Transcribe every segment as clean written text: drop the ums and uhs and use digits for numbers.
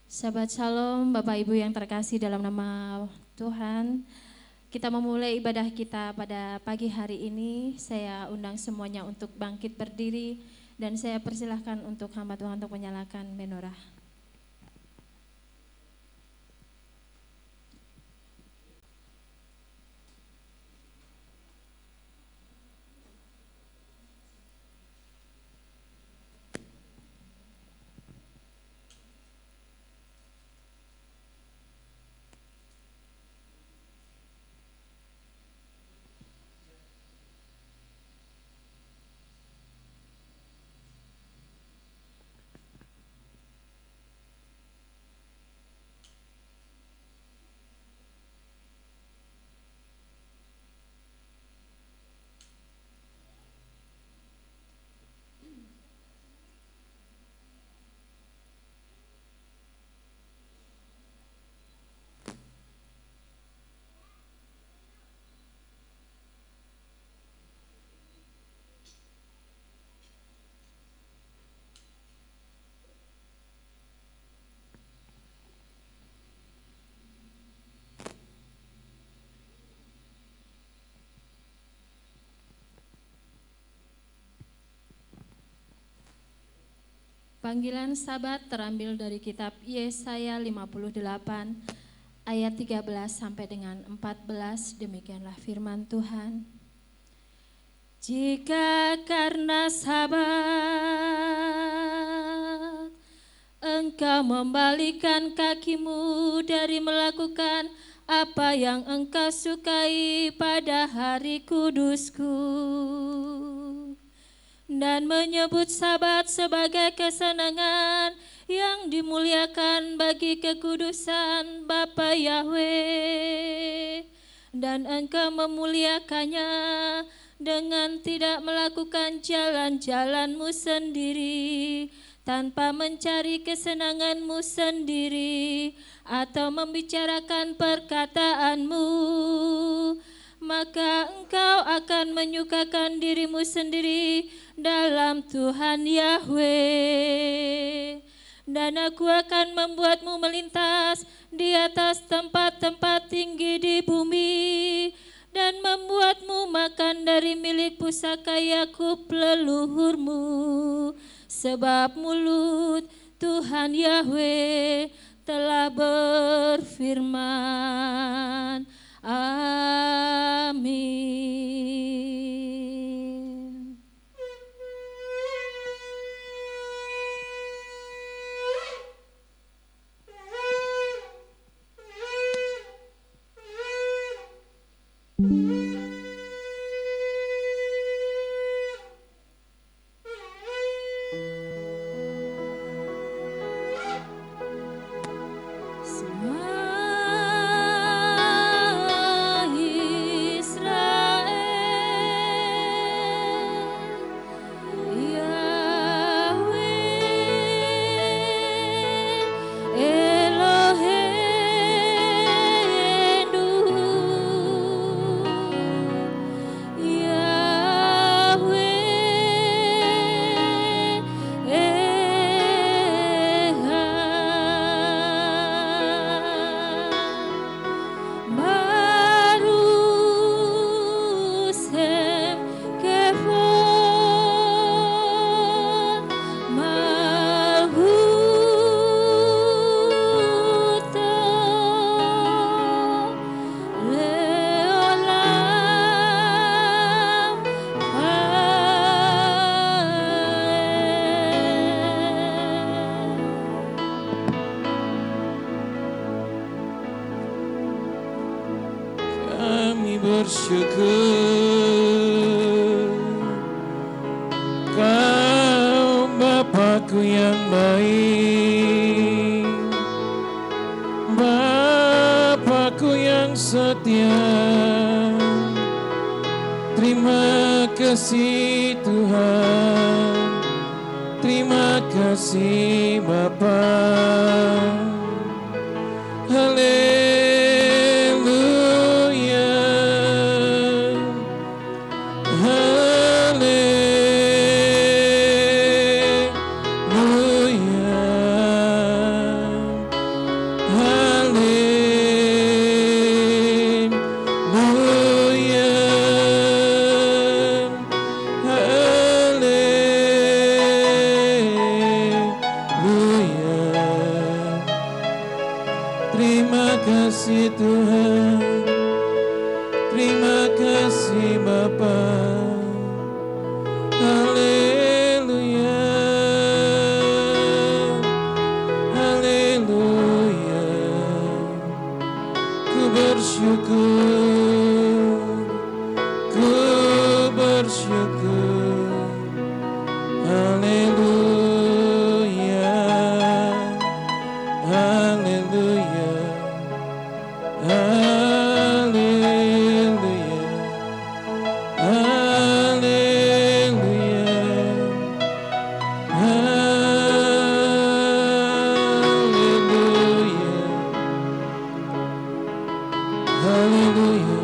Sahabat Shalom, Bapak Ibu yang terkasih dalam nama Tuhan, kita memulai ibadah kita pada pagi hari ini. Saya undang semuanya untuk bangkit berdiri dan saya persilahkan untuk hamba Tuhan untuk menyalakan menorah. Panggilan Sabat terambil dari kitab Yesaya 58 ayat 13 sampai dengan 14, demikianlah firman Tuhan. Jika karena sabat engkau membalikan kakimu dari melakukan apa yang engkau sukai pada hari kudusku, dan menyebut sabat sebagai kesenangan yang dimuliakan bagi kekudusan Bapa Yahweh, dan engkau memuliakannya dengan tidak melakukan jalan-jalanmu sendiri, tanpa mencari kesenanganmu sendiri atau membicarakan perkataanmu, maka engkau akan menyukakan dirimu sendiri dalam Tuhan Yahweh. Dan aku akan membuatmu melintas di atas tempat-tempat tinggi di bumi, dan membuatmu makan dari milik pusaka Yakub leluhurmu, sebab mulut Tuhan Yahweh telah berfirman. Amin. Bersyukur Kau Bapakku yang baik, Bapakku yang setia. Terima kasih Tuhan, terima kasih Bapa. kasih Tuhan, terima kasih Bapa. Haleluya, haleluya. Ku bersyukur, ku bersyukur. Haleluya, haleluya, haleluya, haleluya, haleluya, haleluya,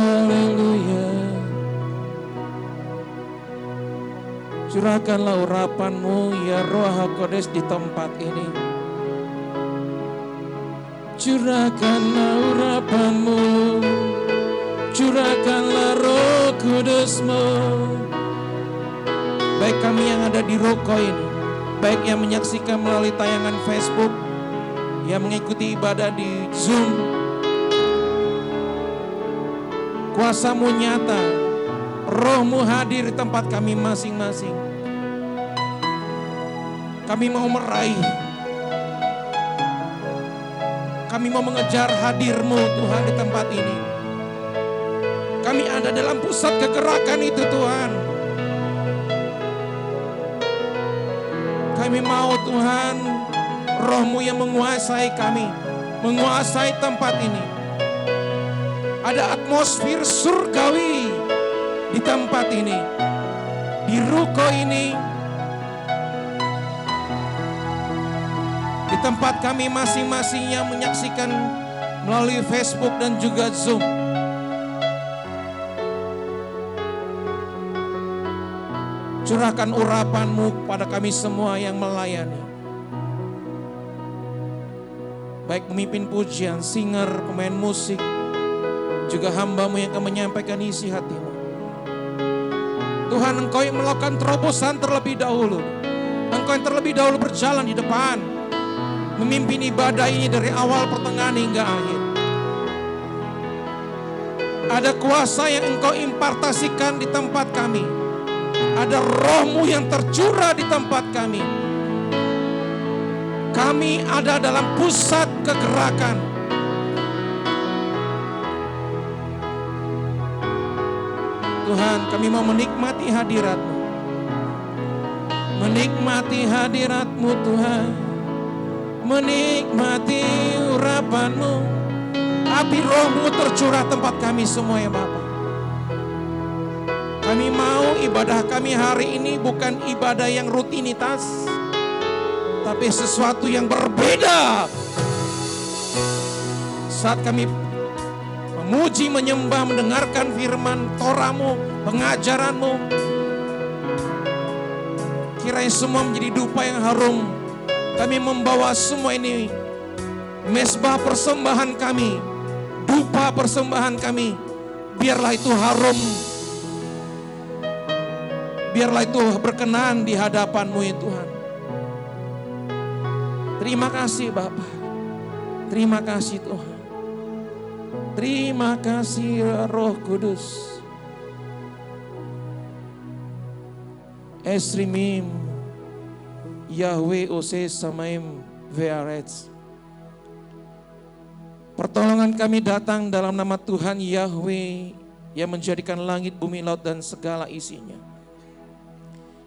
haleluya. Curahkanlah urapan-Mu ya Roh HaKodes di tempat ini. Curahkanlah urapan-Mu, curahkanlah Roh Kudus-Mu. Baik kami yang ada di Roko ini, baik yang menyaksikan melalui tayangan Facebook, yang mengikuti ibadah di Zoom, kuasa-Mu nyata, Roh-Mu hadir di tempat kami masing-masing. Kami mau meraih, kami mau mengejar hadir-Mu Tuhan di tempat ini. Kami ada dalam pusat kegerakan itu Tuhan. Kami mau Tuhan, Roh-Mu yang menguasai kami, menguasai tempat ini. Ada atmosfer surgawi di tempat ini, di ruko ini, di tempat kami masing-masing yang menyaksikan melalui Facebook dan juga Zoom. Curahkan urapan-Mu kepada kami semua yang melayani. Baik pemimpin pujian, singer, pemain musik, juga hamba-Mu yang akan menyampaikan isi hati-Mu. Tuhan, Engkau yang melakukan terobosan terlebih dahulu. Engkau yang terlebih dahulu berjalan di depan, memimpin ibadah ini dari awal, pertengahan hingga akhir. Ada kuasa yang Engkau impartasikan di tempat kami. Ada Roh-Mu yang tercurah di tempat kami. Kami ada dalam pusat kegerakan. Tuhan, kami mau menikmati hadirat-Mu. Menikmati hadirat-Mu Tuhan. Menikmati urapan-Mu. Api Roh-Mu tercurah tempat kami semua ya Bapa. Kami mau ibadah kami hari ini bukan ibadah yang rutinitas, tapi sesuatu yang berbeda. Saat kami memuji, menyembah, mendengarkan firman Torah-Mu, pengajaran-Mu, kiranya semua menjadi dupa yang harum. Kami membawa semua ini, mezbah persembahan kami, dupa persembahan kami, biarlah itu harum, biarlah itu berkenan di hadapan-Mu ya Tuhan. Terima kasih Bapa, terima kasih Tuhan, terima kasih Roh Kudus. Esrimim Yahweh Ose Samaim Ve'aretz. Pertolongan kami datang dalam nama Tuhan Yahweh yang menjadikan langit, bumi, laut dan segala isinya,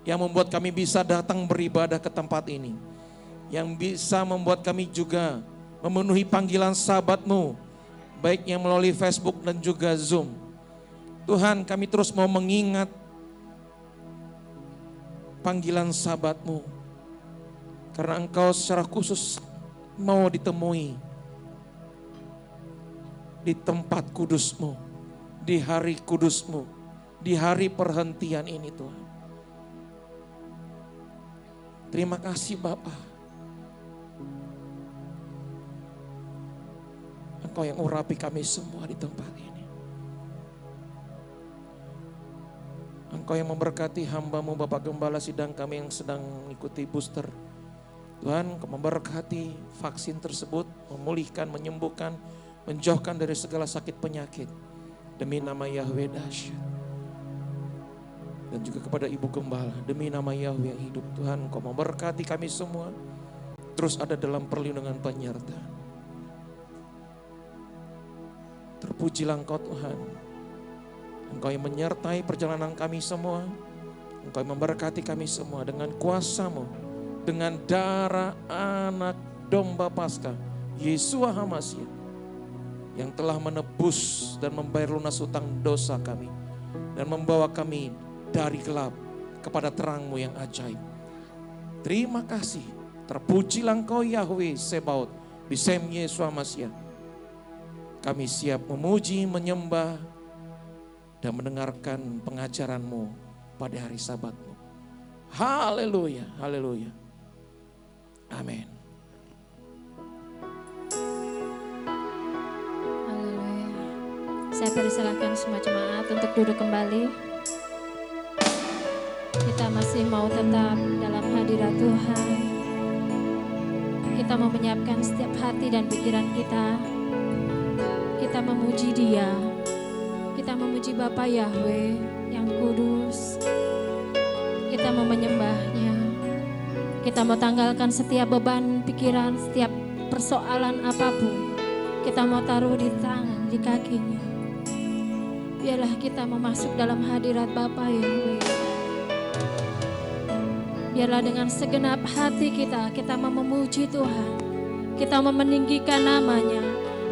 yang membuat kami bisa datang beribadah ke tempat ini, yang bisa membuat kami juga memenuhi panggilan sahabat-Mu, baik yang melalui Facebook dan juga Zoom. Tuhan, kami terus mau mengingat panggilan sahabat-Mu, karena Engkau secara khusus mau ditemui di tempat kudus-Mu, di hari kudus-Mu, di hari perhentian ini Tuhan. Terima kasih Bapa. Engkau yang urapi kami semua di tempat ini. Engkau yang memberkati hamba-Mu Bapak Gembala sidang kami yang sedang mengikuti booster Tuhan, Engkau memberkati vaksin tersebut, memulihkan, menyembuhkan, menjauhkan dari segala sakit penyakit. Demi nama Yahweh dahsyat. Dan juga kepada Ibu Gembala, demi nama Yahweh yang hidup, Tuhan, Engkau memberkati kami semua. Terus ada dalam perlindungan penyertaan. Terpujilah Engkau Tuhan. Engkau yang menyertai perjalanan kami semua. Engkau yang memberkati kami semua dengan kuasa-Mu, dengan darah anak domba Paskah, Yesua HaMasiah, yang telah menebus dan membayar lunas hutang dosa kami, dan membawa kami dari gelap kepada terang-Mu yang ajaib. Terima kasih. Terpujilah Engkau Yahweh Sebaot, Bisem Yesua HaMasiah. Kami siap memuji, menyembah, dan mendengarkan pengajaran-Mu pada hari Sabat-Mu. Haleluya, haleluya. Amin. Haleluya. Saya persilahkan semua jemaat untuk duduk kembali. Kita masih mau tetap dalam hadirat Tuhan. Kita mau menyiapkan setiap hati dan pikiran kita. Kita memuji Dia. Kita memuji Bapa Yahweh yang kudus. Kita mau menyembahnya. Kita mau tanggalkan setiap beban pikiran, setiap persoalan apapun. Kita mau taruh di tangan, di kakinya. Biarlah kita mau masuk dalam hadirat Bapa Yahweh. Biarlah dengan segenap hati kita mau memuji Tuhan. Kita mau meninggikan namanya.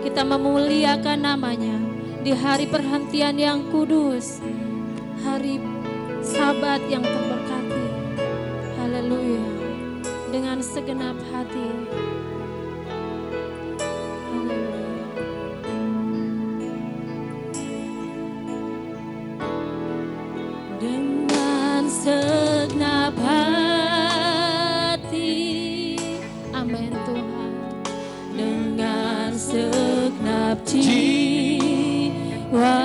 Kita memuliakan namanya. Di hari perhentian yang kudus. Hari Sabat yang terberkati. Haleluya. Dengan segenap hati. Haleluya. Dengan segenap hati. Amin Tuhan. Dengan segenap jiwa,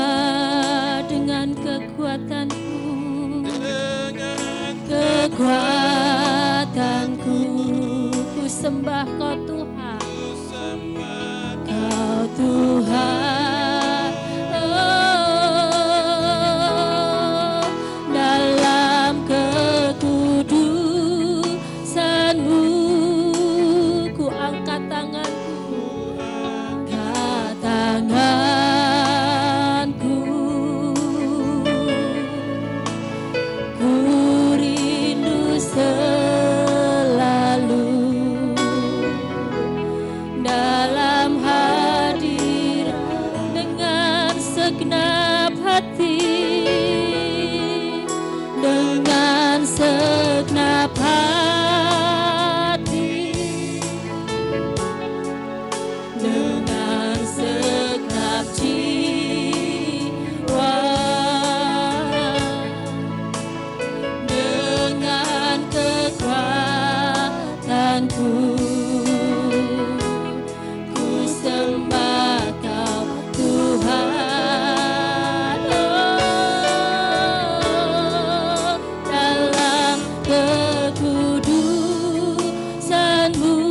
dengan kekuatanku, kekuatanku, ku sembah Kau Tuhan, Kau Tuhan, oh, dalam kekudusan-Mu, ku angkat tanganku, angkat tanganku, ku rindu selalu dalam hadirat dengan segenap hati, dengan segenap hati, dengan segenap jiwa, dengan kekuatanku, ku sembah Kau Tuhan, oh, dalam kekudusan-Mu,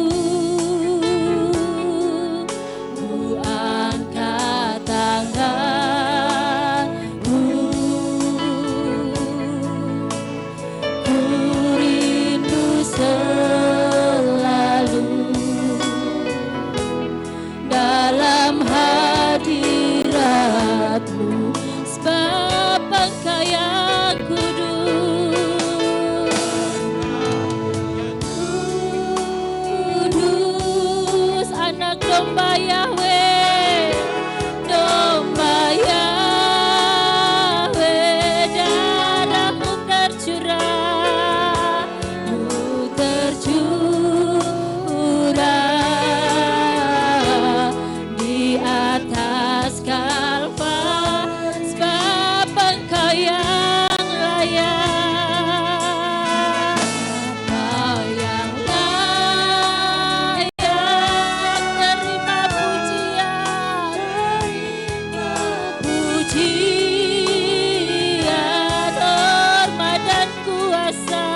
ku angkat tanganku, ku rindu selalu dalam hadirat-Mu, sebab Engkau yang kudus, kudus, anak domba Yahweh, domba Yahweh, darah-Mu tercurah, di atas Kalvari, sebab Engkau yang layak, Engkau yang layak, terima pujian, hormat dan kuasa,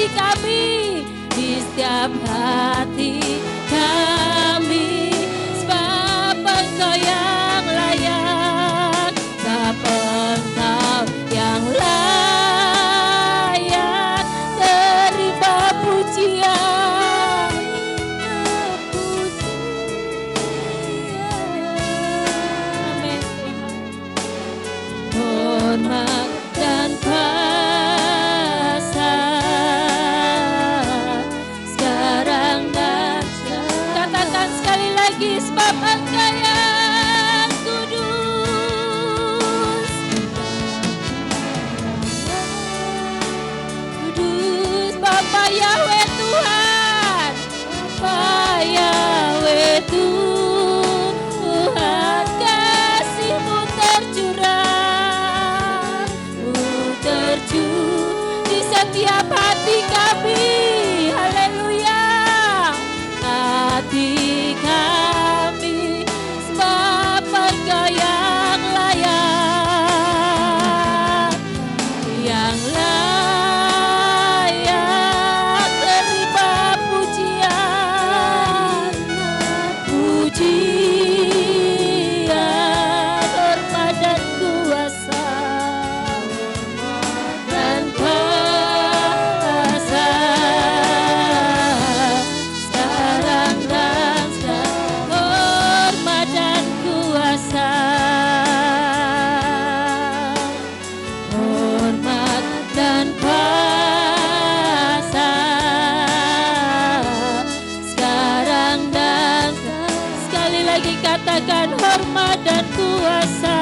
hati kami, di setiap hati kami, sebab Engkau yang layak, sebab Engkau yang layak terima pujian. Amin Tuhan. Hormat dan kuasa sekarang dan katakan sekali lagi, sebab Engkau yang kudus, kudus Bapa Yahweh Tuhan, Bapa Yahweh Tuhan, kasih-Mu tercurah, di setiap hati kami. Haleluya, hati kami, sebab Engkau yang layak, yang layak terima pujian, pujian, hormat dan kuasa, dan kuasa sekarang dan hormat dan kuasa, hormat dan kuasa sekarang dan sekali lagi katakan, hormat dan kuasa,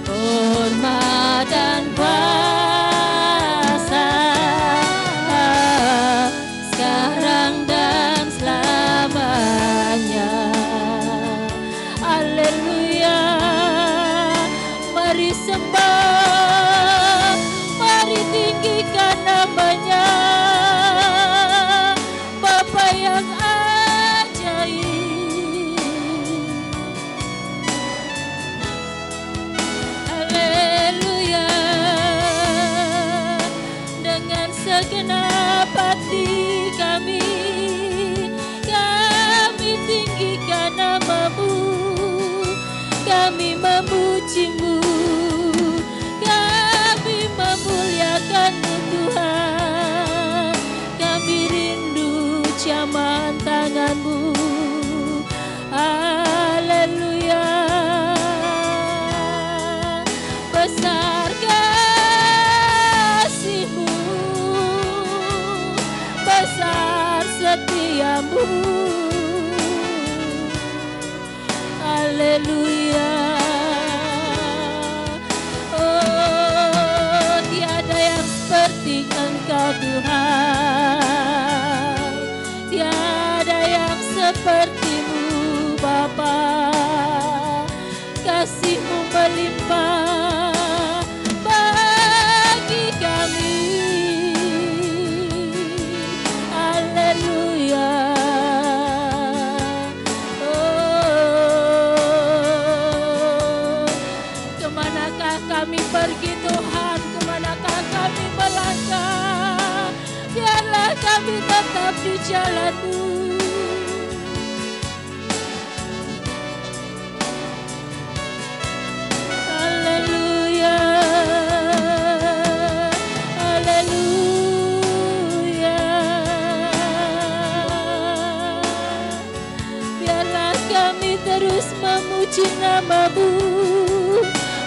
hormat dan kuasa sekarang dan selamanya. Haleluya, mari sembah, mari tinggikan namanya, Bapa yang ajaib. Haleluya, dengan segenap hati kami tinggikan nama-Mu, kami memuji-Mu, kami memuliakan-Mu Tuhan, kami rindu ciaman tangan-Mu. Haleluya, besar kasih-Mu, besar setia-Mu. Haleluya, oh tiada yang seperti Engkau Tuhan, tiada yang seperti-Mu Bapa, kasih-Mu melimpah bagi kami. Haleluya, kemanakah kami pergi Tuhan, kemanakah kami melangkah, biarlah kami tetap di jalan-Mu. Haleluya, haleluya, biarlah kami terus memuji nama-Mu,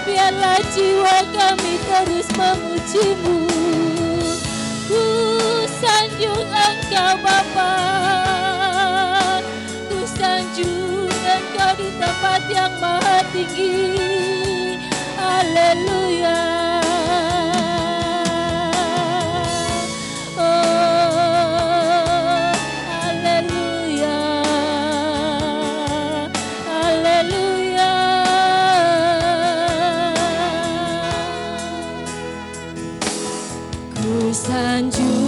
biarlah jiwa kami terus memuji-Mu. Ku sanjung Engkau Bapa, ku sanjung Engkau di tempat yang maha tinggi. Haleluya, oh haleluya, haleluya. Ku sanjung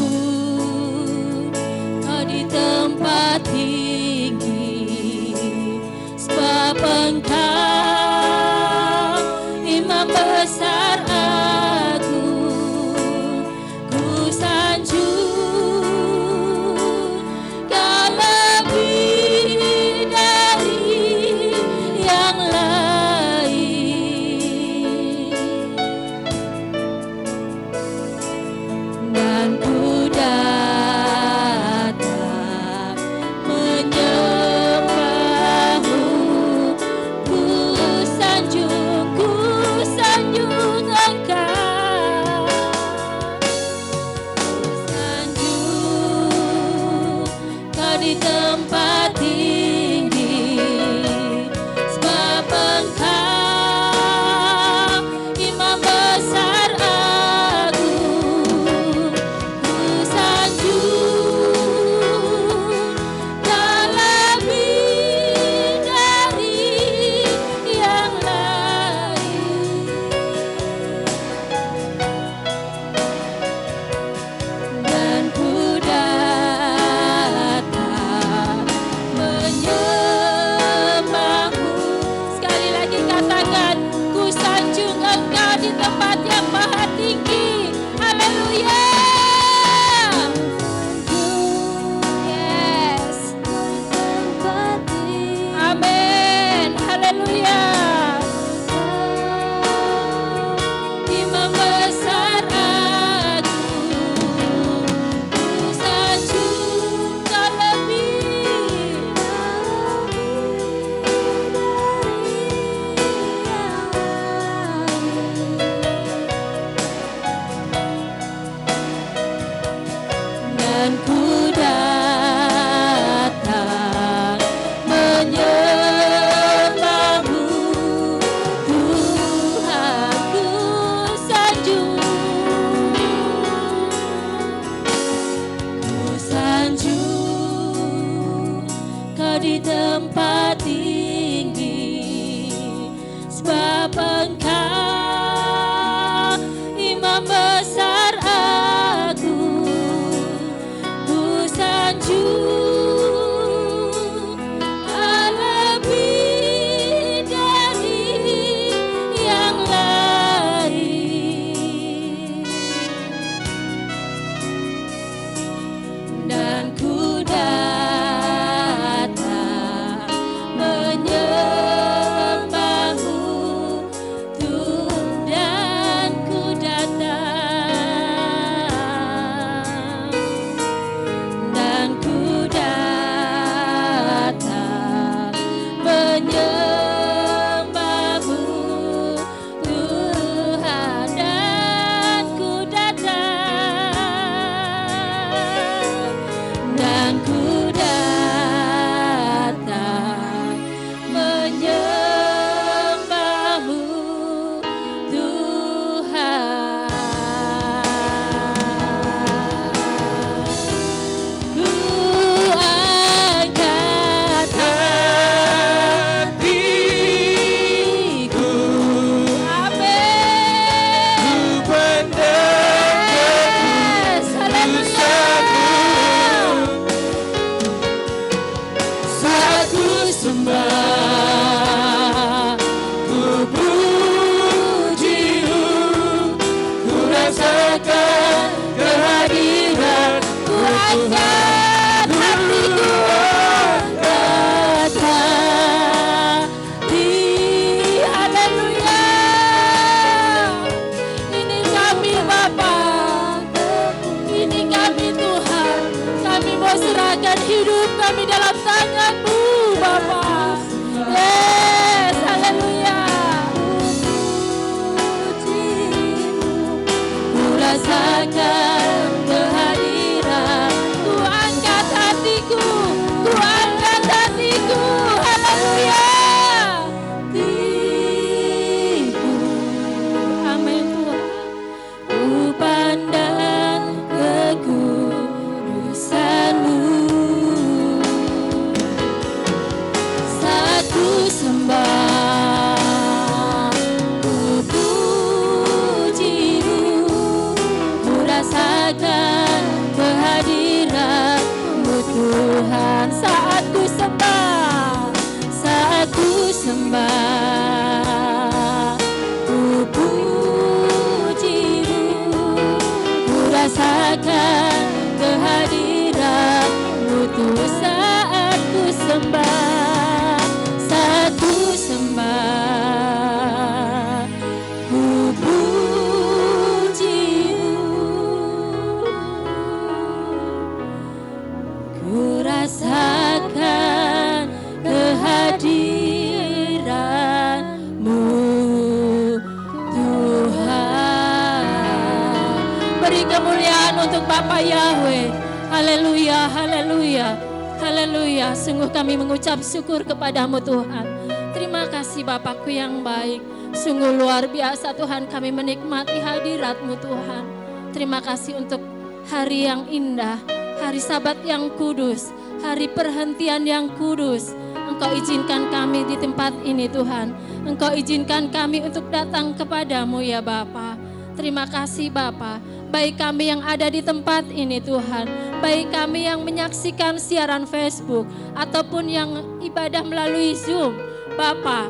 Kau di tempat tinggi, sebab Engkau Imam besar agung, di tempat yang maha tinggi. Haleluya. Yes. Amin. Haleluya. Imam besar aku, ku sanjung kau lebih dan ku datang menyembahmu, Tuhan ku sanjung kau di tempat tinggi, sebab Engkau imam besar aku, ku sanjung kau lebih dari yang lain, dan ku datang menyembahmu, dan ku datang, dan ku datang menyembahmu, Tuhan, dan ku datang, dan ku datang menyembahmu, Tuhan. Ku angkat hatiku, amin. Yes, haleluya. Saat ku sembah, ku puji-Mu, ku rasakan kehadiran, ku angkat hatiku, angkat hati. Haleluya. Ini kami Bapa, ini kami Tuhan, kami mau serahkan hidup kami dalam tangan-Mu Bapa. Yes, haleluya. Ku rasakan kehadiran, ku angkat hatiku, ku angkat hatiku. Haleluya. Hatiku, amin Tuhan. Ku pandang kekudusan-Mu, saat ku sembah, ku puji-Mu, ku rasakan kehadiran-Mu Tuhan. Saat ku sembah, saat ku sembah, ku puji-Mu, ku rasakan kehadiran-Mu Tuhan. Saat ku sembah, saat ku sembah, ku puji-Mu, ku rasakan kehadiran-Mu Tuhan. Beri kemuliaan untuk Bapa Yahweh. Haleluya, haleluya, haleluya. Sungguh kami mengucap syukur kepadamu Tuhan. Terima kasih Bapakku yang baik. Sungguh luar biasa Tuhan, kami menikmati hadirat-Mu Tuhan. Terima kasih untuk hari yang indah, hari Sabat yang kudus, hari perhentian yang kudus. Engkau izinkan kami di tempat ini Tuhan. Engkau izinkan kami untuk datang kepadamu ya Bapa. Terima kasih Bapa. Baik kami yang ada di tempat ini Tuhan, baik kami yang menyaksikan siaran Facebook ataupun yang ibadah melalui Zoom, Bapa,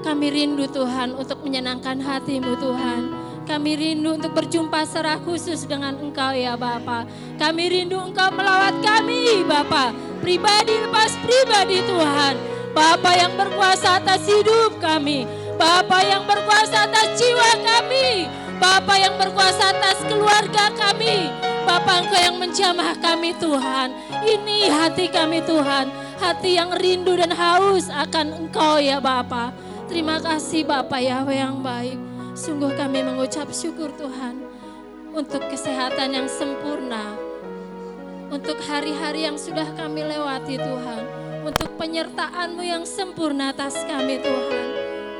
Kami rindu Tuhan untuk menyenangkan hati-Mu Tuhan. Kami rindu untuk berjumpa secara khusus dengan Engkau ya Bapa. Kami rindu Engkau melawat kami Bapa, pribadi lepas pribadi Tuhan. Bapa yang berkuasa atas hidup kami, Bapa yang berkuasa atas jiwa kami, Bapa yang berkuasa atas keluarga kami, Bapa Engkau yang menjamah kami Tuhan. Ini hati kami Tuhan, hati yang rindu dan haus akan Engkau ya Bapa. Terima kasih Bapa Yahweh yang baik. Sungguh kami mengucap syukur Tuhan untuk kesehatan yang sempurna, untuk hari-hari yang sudah kami lewati Tuhan, untuk penyertaan-Mu yang sempurna atas kami Tuhan.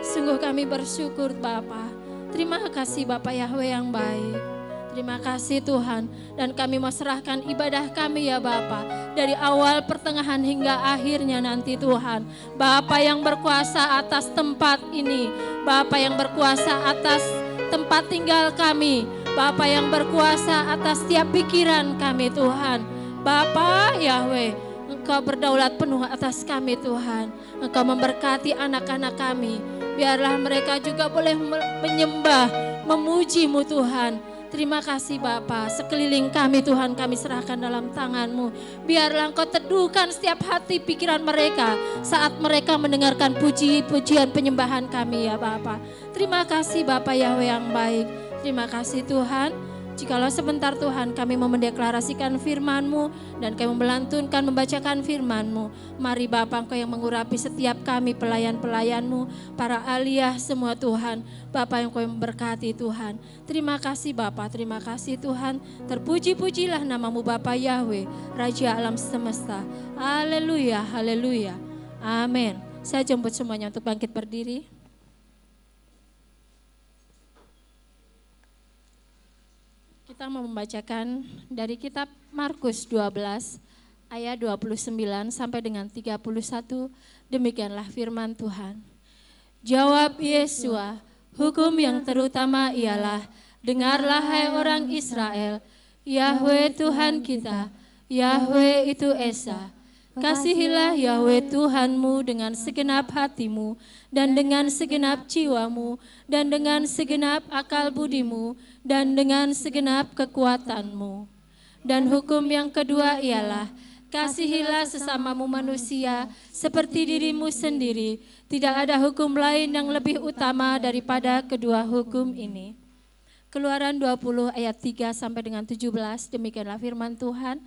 Sungguh kami bersyukur Bapa. Terima kasih Bapa Yahweh yang baik. Terima kasih Tuhan, dan kami mau serahkan ibadah kami ya Bapa, dari awal pertengahan hingga akhirnya nanti Tuhan. Bapa yang berkuasa atas tempat ini, Bapa yang berkuasa atas tempat tinggal kami, Bapa yang berkuasa atas setiap pikiran kami Tuhan. Bapa Yahweh, Engkau berdaulat penuh atas kami Tuhan. Engkau memberkati anak-anak kami, biarlah mereka juga boleh menyembah, memuji-Mu Tuhan. Terima kasih Bapa, sekeliling kami Tuhan kami serahkan dalam tangan-Mu. Biarlah Engkau teduhkan setiap hati pikiran mereka saat mereka mendengarkan puji-pujian penyembahan kami ya Bapa. Terima kasih Bapa Yahweh yang baik. Terima kasih Tuhan. Jikalau sebentar Tuhan kami mau mendeklarasikan firman-Mu dan kami melantunkan membacakan firman-Mu. Mari Bapa Engkau yang mengurapi setiap kami pelayan-pelayan-Mu, para aliyah semua Tuhan. Bapa yang Engkau yang memberkati Tuhan. Terima kasih Bapa, terima kasih Tuhan. Terpuji-pujilah nama-Mu Bapa Yahweh, Raja alam semesta. Haleluya, haleluya. Amin. Saya jemput semuanya untuk bangkit berdiri. Kita mau membacakan dari kitab Markus 12 ayat 29 sampai dengan 31. Demikianlah firman Tuhan. Jawab Yesua, hukum yang terutama ialah, dengarlah hai orang Israel, Yahweh Tuhan kita, Yahweh itu Esa. Kasihilah Yahweh Tuhanmu dengan segenap hatimu, dan dengan segenap jiwamu, dan dengan segenap akal budimu, dan dengan segenap kekuatanmu. Dan hukum yang kedua ialah, kasihilah sesamamu manusia seperti dirimu sendiri. Tidak ada hukum lain yang lebih utama daripada kedua hukum ini. Keluaran 20 ayat 3 sampai dengan 17, demikianlah firman Tuhan.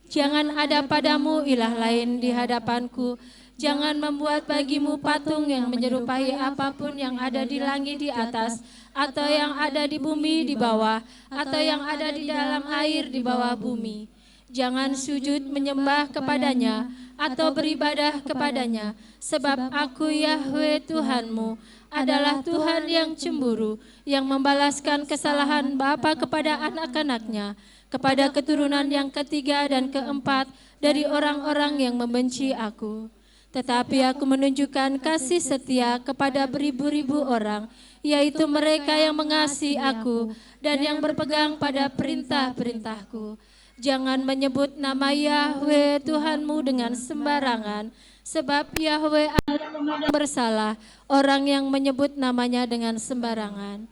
Jangan ada padamu ilah lain di hadapanku. Jangan membuat bagimu patung yang menyerupai apapun yang ada di langit di atas, atau yang ada di bumi di bawah, atau yang ada di dalam air di bawah bumi. Jangan sujud menyembah kepadanya, atau beribadah kepadanya, sebab aku Yahweh Tuhanmu adalah Tuhan yang cemburu, yang membalaskan kesalahan bapa kepada anak-anaknya, kepada keturunan yang ketiga dan keempat dari orang-orang yang membenci aku. Tetapi aku menunjukkan kasih setia kepada beribu-ribu orang, yaitu mereka yang mengasihi aku dan yang berpegang pada perintah-perintahku. Jangan menyebut nama Yahweh Tuhanmu dengan sembarangan, sebab Yahweh adalah bersalah orang yang menyebut namanya dengan sembarangan.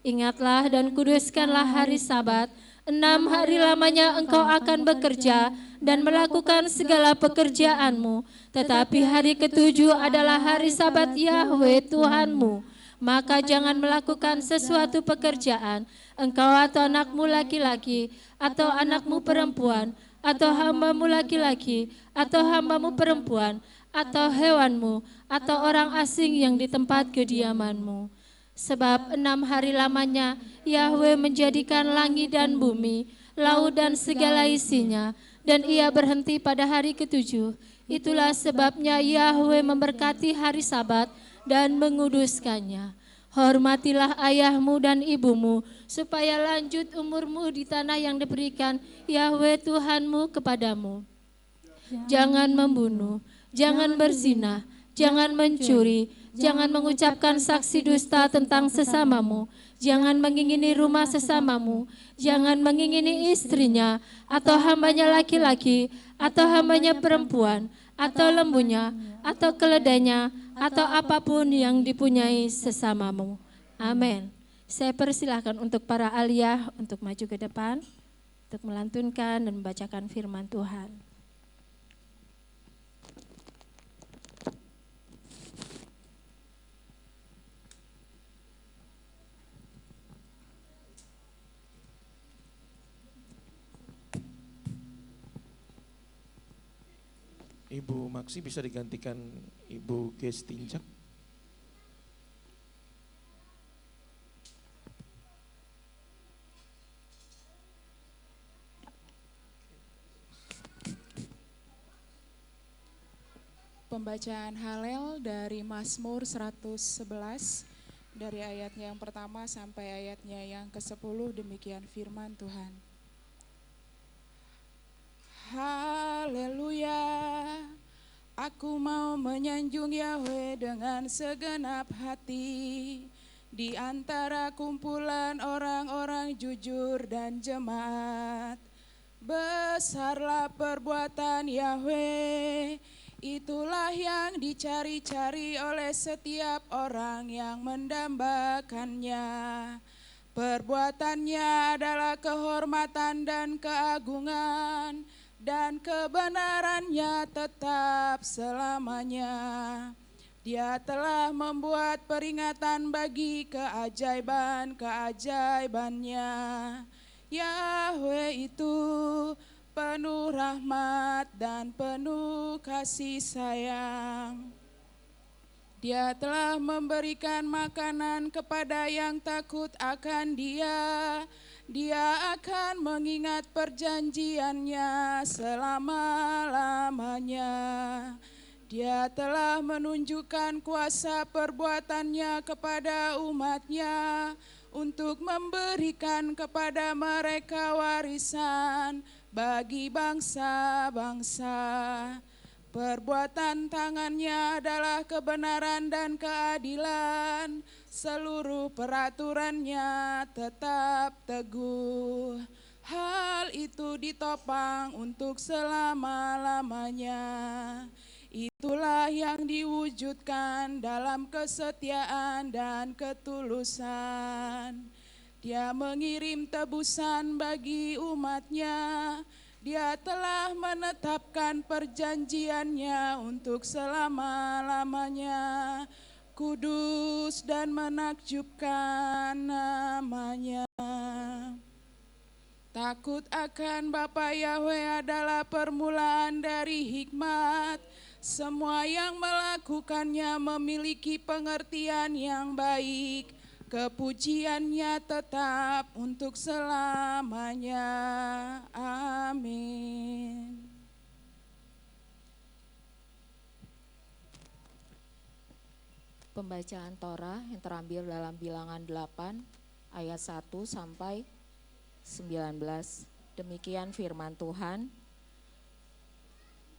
Ingatlah dan kuduskanlah hari Sabat. 6 hari lamanya engkau akan bekerja dan melakukan segala pekerjaanmu. Tetapi hari ke-7 adalah hari Sabat Yahweh Tuhanmu. Maka jangan melakukan sesuatu pekerjaan, engkau atau anakmu laki-laki, atau anakmu perempuan, atau hambamu laki-laki, atau hambamu perempuan, atau hewanmu, atau orang asing yang di tempat kediamanmu. Sebab 6 hari lamanya Yahweh menjadikan langit dan bumi, laut dan segala isinya, dan ia berhenti pada hari ke-7. Itulah sebabnya Yahweh memberkati hari Sabat dan menguduskannya. Hormatilah ayahmu dan ibumu, supaya lanjut umurmu di tanah yang diberikan Yahweh Tuhanmu kepadamu. Jangan membunuh, jangan berzina, jangan mencuri, jangan mengucapkan saksi dusta tentang sesamamu, jangan mengingini rumah sesamamu, jangan mengingini istrinya, atau hambanya laki-laki, atau hambanya perempuan, atau lembunya, atau keledainya, atau apapun yang dipunyai sesamamu. Amin. Saya persilahkan untuk para aliyah untuk maju ke depan, untuk melantunkan dan membacakan firman Tuhan. Ibu Maksi bisa digantikan Ibu Gestinjak. Pembacaan Halel dari Mazmur 111 dari ayatnya yang pertama sampai ayatnya yang ke-10, demikian firman Tuhan. Haleluya, aku mau menyanjung Yahweh dengan segenap hati di antara kumpulan orang-orang jujur dan jemaat. Besarlah perbuatan Yahweh, itulah yang dicari-cari oleh setiap orang yang mendambakannya. Perbuatannya adalah kehormatan dan keagungan, dan kebenarannya tetap selamanya. Dia telah membuat peringatan bagi keajaiban-keajaibannya. Yahweh itu penuh rahmat dan penuh kasih sayang. Dia telah memberikan makanan kepada yang takut akan Dia. Dia akan mengingat perjanjiannya selama-lamanya. Dia telah menunjukkan kuasa perbuatannya kepada umatnya untuk memberikan kepada mereka warisan bagi bangsa-bangsa. Perbuatan tangannya adalah kebenaran dan keadilan. Seluruh peraturannya tetap teguh. Hal itu ditopang untuk selama-lamanya. Itulah yang diwujudkan dalam kesetiaan dan ketulusan. Dia mengirim tebusan bagi umatnya. Dia telah menetapkan perjanjiannya untuk selama-lamanya. Kudus dan menakjubkan namanya. Takut akan Bapa Yahweh adalah permulaan dari hikmat. Semua yang melakukannya memiliki pengertian yang baik. Kepujiannya tetap untuk selamanya. Amin. Pembacaan Torah yang terambil dalam Bilangan 8 ayat 1 sampai 19. Demikian firman Tuhan.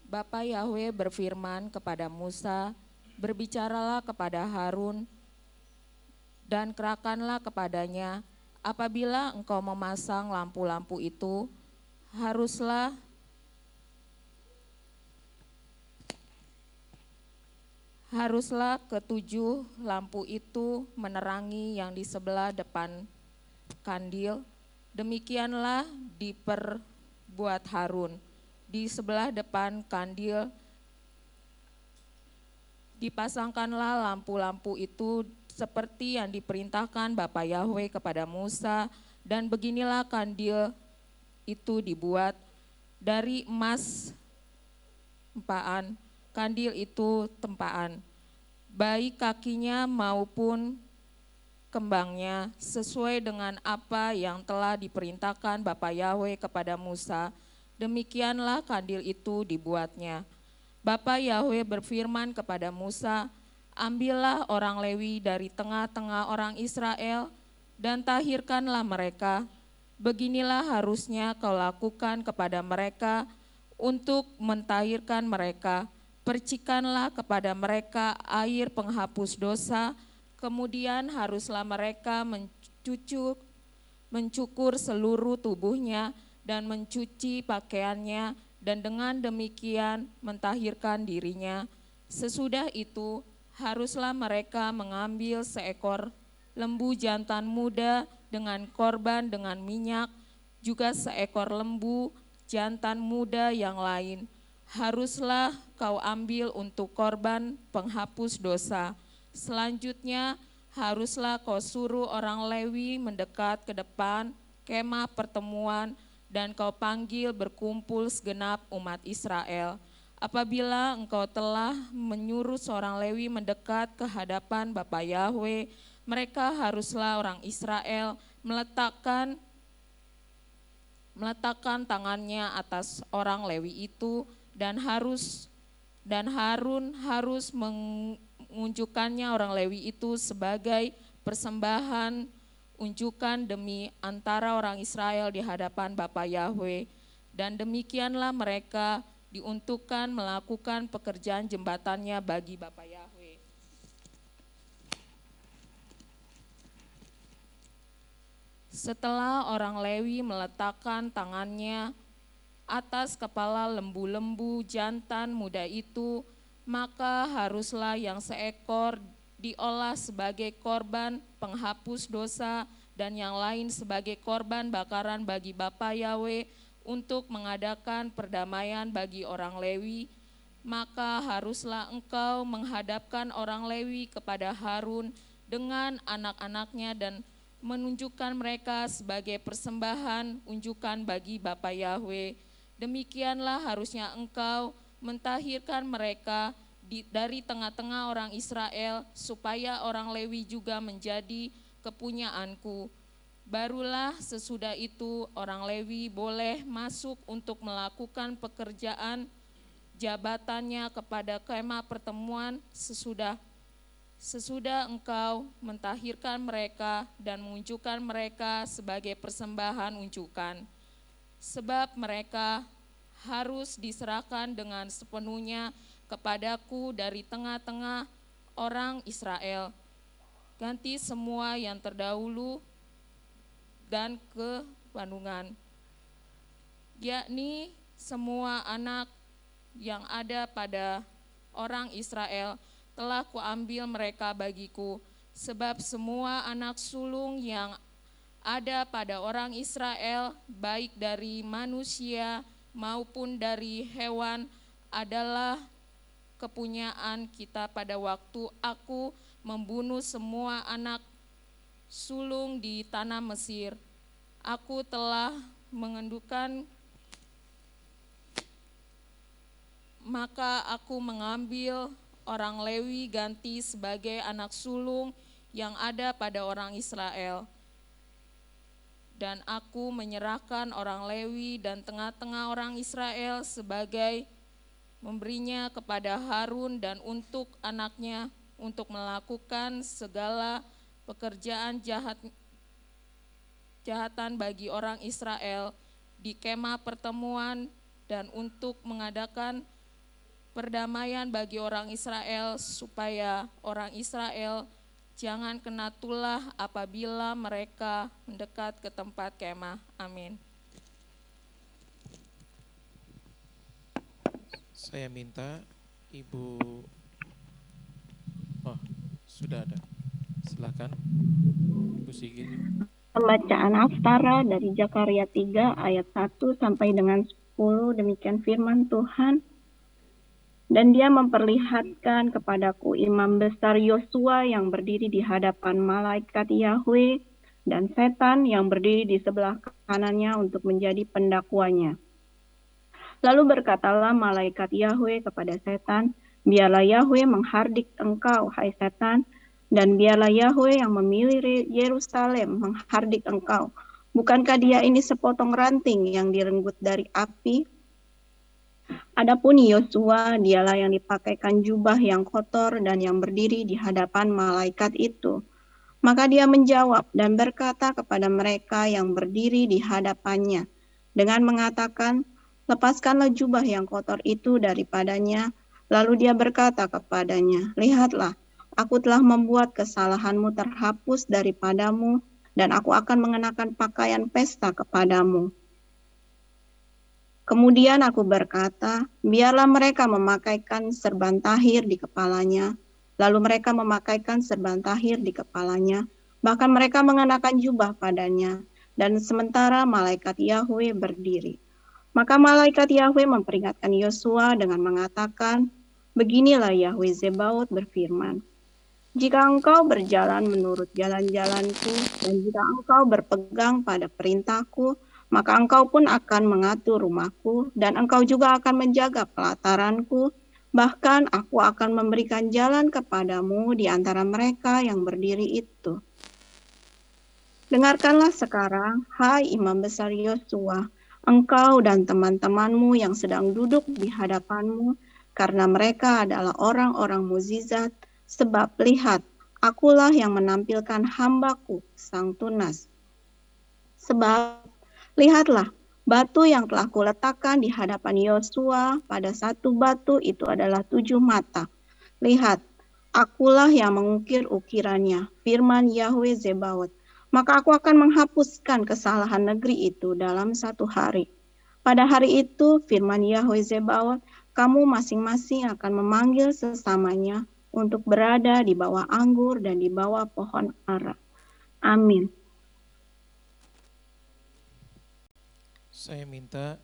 Bapa Yahweh berfirman kepada Musa, berbicaralah kepada Harun dan kerahkanlah kepadanya, apabila engkau memasang lampu-lampu itu, haruslah ketujuh lampu itu menerangi yang di sebelah depan kandil. Demikianlah diperbuat Harun. Di sebelah depan kandil dipasangkanlah lampu-lampu itu seperti yang diperintahkan Bapa Yahweh kepada Musa, dan beginilah kandil itu dibuat dari emas tempaan. Kandil itu tempaan, baik kakinya maupun kembangnya, sesuai dengan apa yang telah diperintahkan Bapa Yahweh kepada Musa. Demikianlah kandil itu dibuatnya. Bapa Yahweh berfirman kepada Musa, ambillah orang Lewi dari tengah-tengah orang Israel dan tahirkanlah mereka. Beginilah harusnya kau lakukan kepada mereka untuk mentahirkan mereka. Percikanlah kepada mereka air penghapus dosa, kemudian haruslah mereka mencukur seluruh tubuhnya dan mencuci pakaiannya dan dengan demikian mentahirkan dirinya. Sesudah itu haruslah mereka mengambil seekor lembu jantan muda dengan korban dengan minyak, juga seekor lembu jantan muda yang lain. Haruslah kau ambil untuk korban penghapus dosa. Selanjutnya haruslah kau suruh orang Lewi mendekat ke depan kemah pertemuan dan kau panggil berkumpul segenap umat Israel. Apabila engkau telah menyuruh seorang Lewi mendekat ke hadapan Bapa Yahwe, mereka haruslah orang Israel meletakkan tangannya atas orang Lewi itu dan Harun harus mengunjukkannya orang Lewi itu sebagai persembahan unjukan demi antara orang Israel di hadapan Bapa Yahwe. Dan demikianlah mereka diuntukkan melakukan pekerjaan jembatannya bagi Bapa Yahwe. Setelah orang Lewi meletakkan tangannya atas kepala lembu-lembu jantan muda itu, maka haruslah yang seekor diolah sebagai korban penghapus dosa dan yang lain sebagai korban bakaran bagi Bapa Yahwe untuk mengadakan perdamaian bagi orang Lewi. Maka haruslah engkau menghadapkan orang Lewi kepada Harun dengan anak-anaknya dan menunjukkan mereka sebagai persembahan unjukan bagi Bapa Yahwe. Demikianlah harusnya engkau mentahirkan mereka dari tengah-tengah orang Israel, supaya orang Lewi juga menjadi kepunyaanku. Barulah sesudah itu orang Lewi boleh masuk untuk melakukan pekerjaan jabatannya kepada kemah pertemuan sesudah engkau mentahirkan mereka dan menunjukkan mereka sebagai persembahan unjukan. Sebab mereka harus diserahkan dengan sepenuhnya kepadaku dari tengah-tengah orang Israel. Ganti semua yang terdahulu dan kebandungan, yakni semua anak yang ada pada orang Israel telah kuambil mereka bagiku, sebab semua anak sulung yang ada pada orang Israel, baik dari manusia maupun dari hewan, adalah kepunyaan kita pada waktu aku membunuh semua anak sulung di tanah Mesir. Aku telah mengendukan, maka aku mengambil orang Lewi ganti sebagai anak sulung yang ada pada orang Israel. Dan aku menyerahkan orang Lewi dan tengah-tengah orang Israel sebagai memberinya kepada Harun dan untuk anaknya untuk melakukan segala pekerjaan jahatan bagi orang Israel di kemah pertemuan dan untuk mengadakan perdamaian bagi orang Israel, supaya orang Israel jangan kena tulah apabila mereka mendekat ke tempat kemah. Amin. Saya minta Ibu, sudah ada. Silakan Ibu Sigit. Pembacaan Haftara dari Zakaria 3 ayat 1 sampai dengan 10, demikian firman Tuhan. Dan dia memperlihatkan kepadaku imam besar Yosua yang berdiri di hadapan malaikat Yahwe dan setan yang berdiri di sebelah kanannya untuk menjadi pendakwanya. Lalu berkatalah malaikat Yahwe kepada setan, biarlah Yahwe menghardik engkau, hai setan, dan biarlah Yahwe yang memilih Yerusalem menghardik engkau. Bukankah dia ini sepotong ranting yang direnggut dari api? Adapun Yosua, dialah yang dipakaikan jubah yang kotor dan yang berdiri di hadapan malaikat itu. Maka dia menjawab dan berkata kepada mereka yang berdiri di hadapannya dengan mengatakan, lepaskanlah jubah yang kotor itu daripadanya. Lalu dia berkata kepadanya, lihatlah, aku telah membuat kesalahanmu terhapus daripadamu, dan aku akan mengenakan pakaian pesta kepadamu. Kemudian aku berkata, biarlah mereka memakaikan serban tahir di kepalanya. Lalu mereka memakaikan serban tahir di kepalanya. Bahkan mereka mengenakan jubah padanya. Dan sementara malaikat Yahweh berdiri. Maka malaikat Yahweh memperingatkan Yosua dengan mengatakan, beginilah Yahweh Zebaot berfirman, jika engkau berjalan menurut jalan-jalanku, dan jika engkau berpegang pada perintahku, maka engkau pun akan mengatur rumahku, dan engkau juga akan menjaga pelataranku, bahkan aku akan memberikan jalan kepadamu di antara mereka yang berdiri itu. Dengarkanlah sekarang, hai Imam Besar Yosua, engkau dan teman-temanmu yang sedang duduk di hadapanmu, karena mereka adalah orang-orang mukjizat, sebab lihat, akulah yang menampilkan hambaku, sang tunas. Sebab, lihatlah, batu yang telah kuletakkan di hadapan Yosua, pada satu batu itu adalah 7 mata. Lihat, akulah yang mengukir ukirannya, firman Yahweh Zebaot. Maka aku akan menghapuskan kesalahan negeri itu dalam 1 hari. Pada hari itu, firman Yahweh Zebaot, kamu masing-masing akan memanggil sesamanya untuk berada di bawah anggur dan di bawah pohon ara. Amin. Saya minta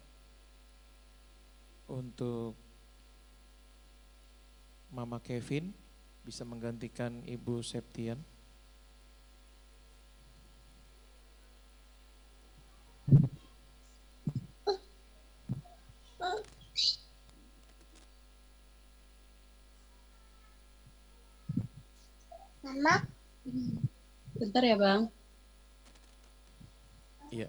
untuk Mama Kevin bisa menggantikan Ibu Septian. Mama, bentar ya Bang. Iya.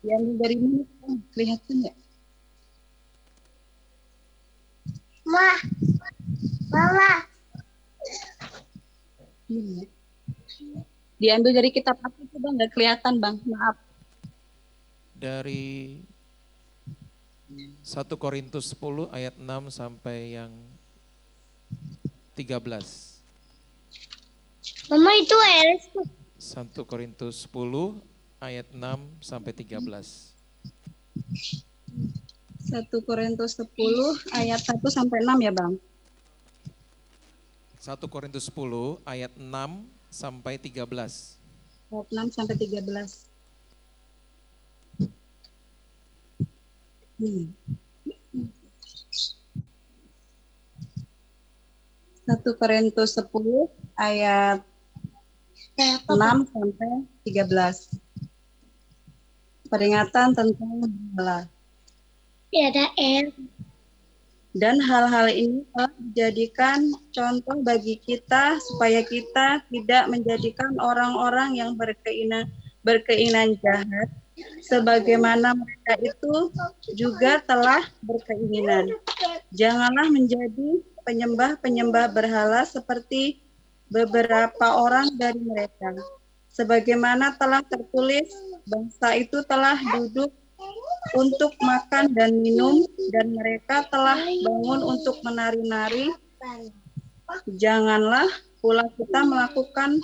Yang dari mana Bang? Kelihatan nggak? Mama. Iya. Diambil dari kitab apa itu Bang? Nggak kelihatan Bang, maaf. Dari 1 Korintus 10 ayat 6 sampai yang 13. Mama itu Elis. 1 Korintus 10 ayat 6 sampai 13. 1 Korintus 10 ayat 1 sampai 6 ya Bang. 1 Korintus 10 ayat 6 sampai 13. Ayat 6 sampai 13. 1 Korintus 10 ayat 6 sampai 13. Peringatan tentang berhala. Ya, ada R. Dan hal-hal ini telah dijadikan contoh bagi kita supaya kita tidak menjadikan orang-orang yang berkeinginan jahat sebagaimana mereka itu juga telah berkeinginan. Janganlah menjadi penyembah-penyembah berhala seperti beberapa orang dari mereka. Sebagaimana telah tertulis, bangsa itu telah duduk untuk makan dan minum, dan mereka telah bangun untuk menari-nari. Janganlah pula kita melakukan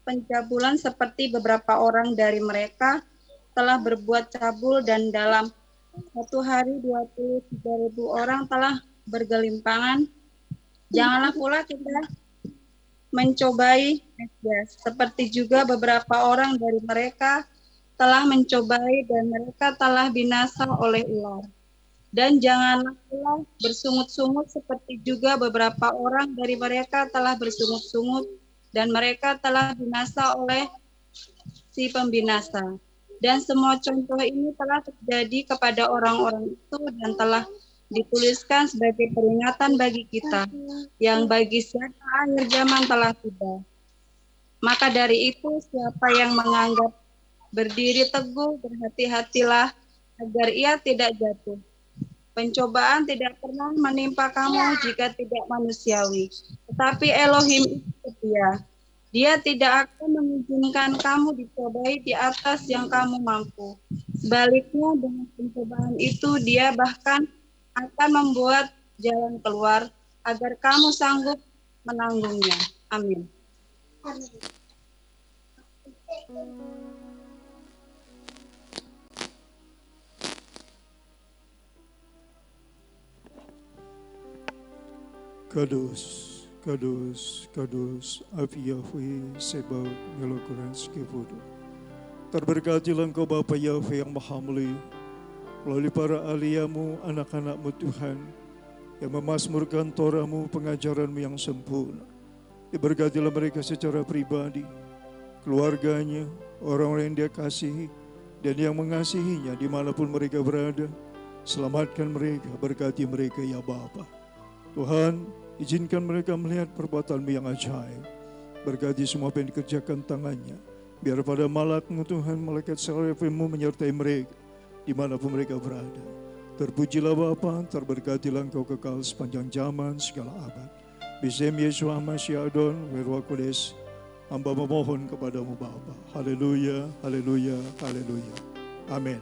pencabulan seperti beberapa orang dari mereka telah berbuat cabul, dan dalam satu hari 23.000 orang telah bergelimpangan. Janganlah pula kita mencobai Mesias, seperti juga beberapa orang dari mereka telah mencobai dan mereka telah binasa oleh ular. Dan janganlah pula bersungut-sungut seperti juga beberapa orang dari mereka telah bersungut-sungut dan mereka telah binasa oleh si pembinasa. Dan semua contoh ini telah terjadi kepada orang-orang itu dan telah dituliskan sebagai peringatan bagi kita yang bagi siapa akhir zaman telah tiba. Maka dari itu siapa yang menganggap berdiri teguh, berhati-hatilah agar ia tidak jatuh. Pencobaan tidak pernah menimpa kamu jika tidak manusiawi. Tetapi Elohim itu setia. Dia tidak akan mengizinkan kamu dicobai di atas yang kamu mampu. Sebaliknya dengan pencobaan itu dia bahkan akan membuat jalan keluar agar kamu sanggup menanggungnya. Amin. Kudus, Kudus, Kudus, Api Yahweh, Sebaot, Melokuran Sekepudu. Terberkatilah Engkau Bapa Yahweh yang Maha Mulia, melalui para ahliamu, anak-anakmu Tuhan, yang memasmurkan Torahmu, pengajaranmu yang sempurna. Diberkatilah mereka secara pribadi, keluarganya, orang-orang yang Dia kasihi, dan yang mengasihinya dimanapun mereka berada. Selamatkan mereka, berkati mereka ya Bapa. Tuhan, izinkan mereka melihat perbuatan-Mu yang ajaib. Berkati semua apa yang dikerjakan tangannya. Biar pada malak-Mu Tuhan, malaikat seraphim-Mu menyertai mereka dimanapun mereka berada. Terpujilah Bapa, terberkatilah Engkau kekal sepanjang zaman segala abad. Bisem Yesus Masya Adon, Werwa Kudes, hamba memohon kepadamu Bapa. Haleluya, haleluya, haleluya. Amin.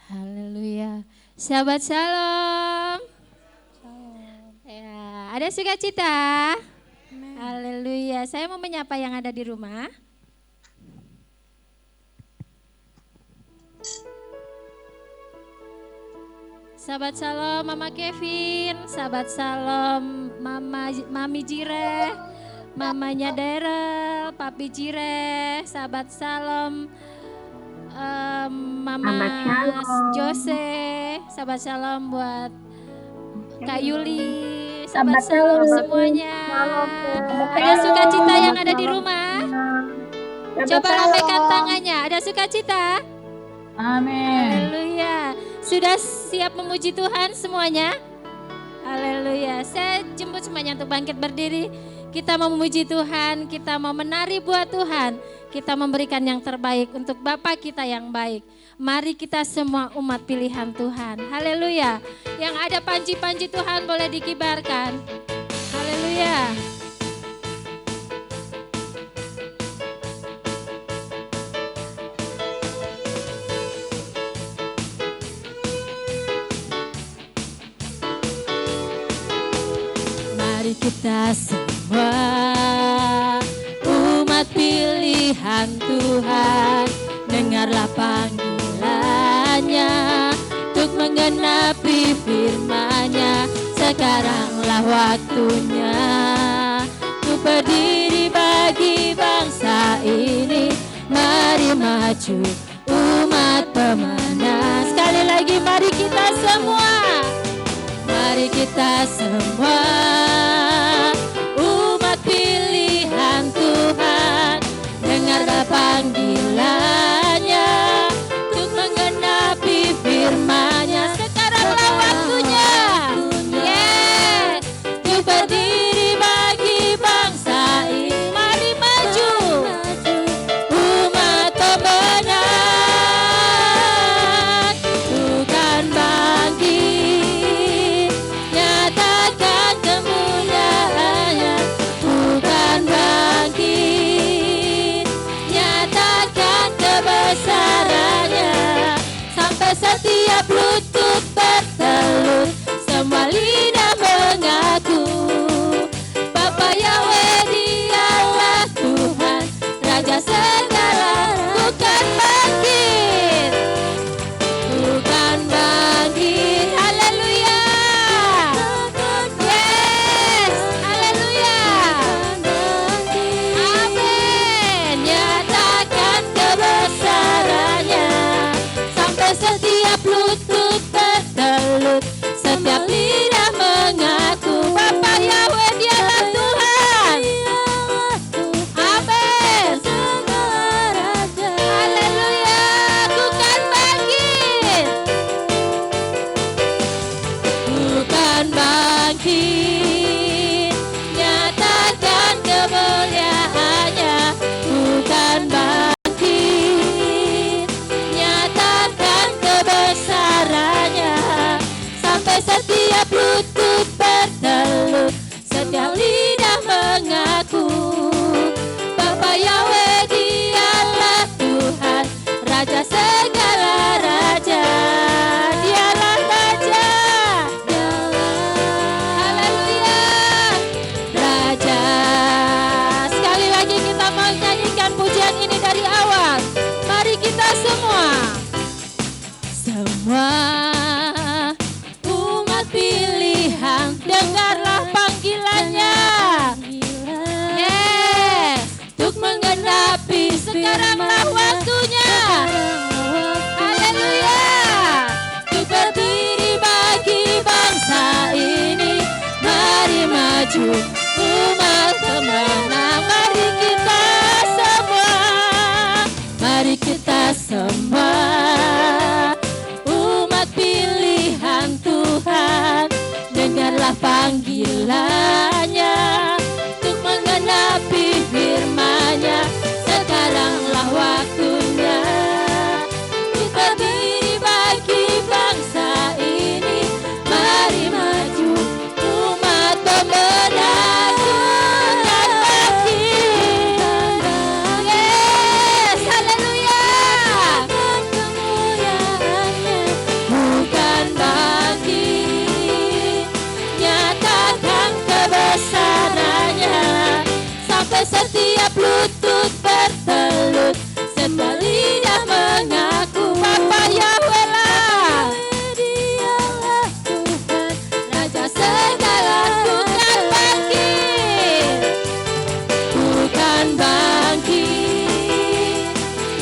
Haleluya. Sahabat Shalom. Ya, ada sukacita? Haleluya. Saya mau menyapa yang ada di rumah. Sahabat Shalom Mama Kevin, sahabat Shalom Mami Jire, mamanya Daryl, Papi Jire, sahabat Shalom Mama Jose, sahabat Shalom buat Kak Yuli, sahabat Shalom semuanya. Ada sukacita yang ada di rumah? Coba lambaikan tangannya, ada sukacita? Amin. Haleluya. Sudah siap memuji Tuhan semuanya? Haleluya. Saya jemput semuanya untuk bangkit berdiri. Kita mau memuji Tuhan, kita mau menari buat Tuhan. Kita memberikan yang terbaik untuk Bapa kita yang baik. Mari kita semua umat pilihan Tuhan. Haleluya. Yang ada panji-panji Tuhan boleh dikibarkan. Haleluya. Mari kita semua umat pilihan Tuhan, dengarlah panggilannya untuk menggenapi firman-Nya. Sekaranglah waktunya untuk berdiri bagi bangsa ini. Mari maju umat pemenang. Sekali lagi mari kita semua. Mari kita semua umat pilihan Tuhan, dengarlah panggilannya untuk menggenapi firman-Nya. Sekaranglah waktunya, yes, untuk berdiri bagi bangsa ini. Mari maju umat pemenang, Tuhan bangkit, nyatakan kemuliaan-Nya. Tuhan bangkit, nyatakan kebesaran-Nya. Sampai setiap lutut bertelut, semua lidah mengaku Bapa Yahweh Dialah Tuhan, Raja segala. Bukan bangkit, bukan bangkit. Haleluya. Yes, haleluya. Amin. Nyatakan kebesaran-Nya. Sampai setiap lutut bertelut, setiap lidah mengaku Bapa Yahweh Dialah Tuhan. Amin. Haleluya. Bukan bangkit, bukan bangkit, nyatakan kemuliaan-Nya. Bukan bangkit, nyatakan kebesaran-Nya. Sampai setiap lutut bertelut, setiap lidah mengaku Bapa Yahweh Dialah Tuhan, Raja segala raja. Dialah Raja. Haleluya. Raja. Sekali lagi kita mau nyanyikan pujian semua umat pilihan, dengarlah panggilannya. Untuk menggenapi sekaranglah waktunya. Haleluya. Untuk berdiri bagi bangsa ini, mari maju umat pemenang. Mari kita semua, mari kita semua umat pilihan Tuhan, dengarlah panggilannya untuk menggenapi firman-Nya. Sekaranglah waktunya untuk berdiri bagi bangsa ini, mari maju umat pemenang. Bukan bangkit, yes, haleluya. Bukan bangkit, nyatakan kebesarannya sampai setiap lutut bertelut, semua lidah mengaku Bapa Yahweh lah. Dialah Tuhan, Raja segala. Bukan bangkit, bukan bangkit,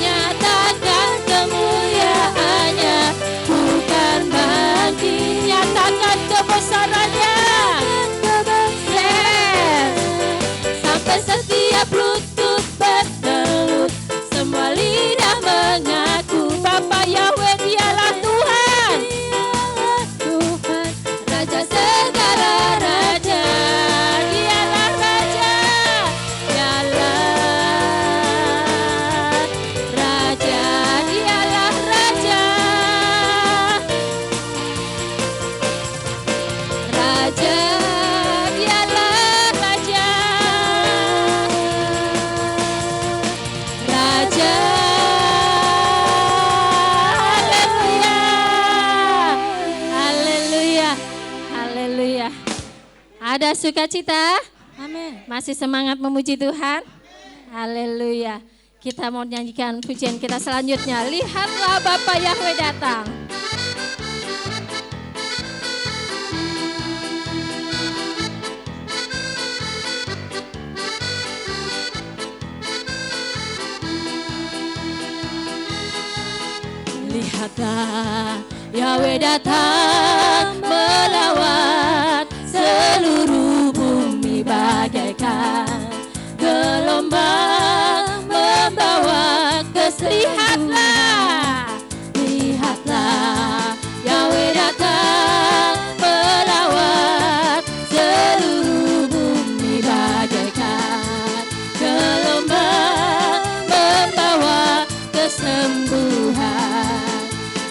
nyatakan kemuliaannya. Bukan bangkit, nyatakan kebesarannya. Yes. Sampai setiap lutut bertelut, semua lidah mengaku Bapa Yahweh dialah Tuhan. Tuhan, Raja segala raja. Dialah Raja, dialah Raja, dialah Raja. Raja, dialah Raja. Raja, haleluya, haleluya, haleluya. Ada sukacita? Amin. Masih semangat memuji Tuhan? Haleluya. Kita mau nyanyikan pujian kita selanjutnya. Lihatlah Bapa Yahweh datang. Lihatlah Yahweh datang melawat seluruh bumi bagaikan gelombang membawa keselihatlah. Lihatlah Yahweh datang melawat seluruh bumi bagaikan gelombang membawa kesembuhan.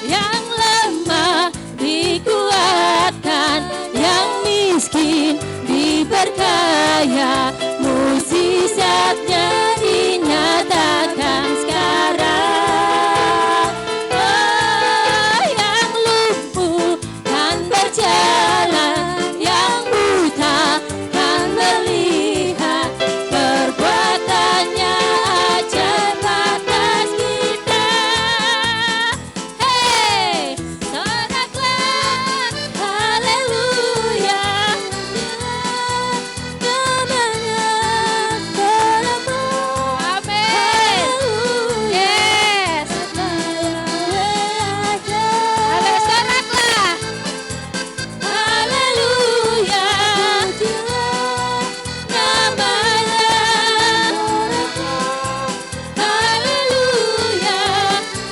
Yang lemah dikuatkan, yang miskin diperkaya, mukjizatnya dinyatakan sekarang. Oh, yang lumpuh kan berjalan, yang buta kan melihat, perbuatannya ajaib atas kita. Hey, soraklah, haleluya, namanya terpuji. Amin. Yes. Haleluya, soraklah, haleluya, namanya. Haleluya,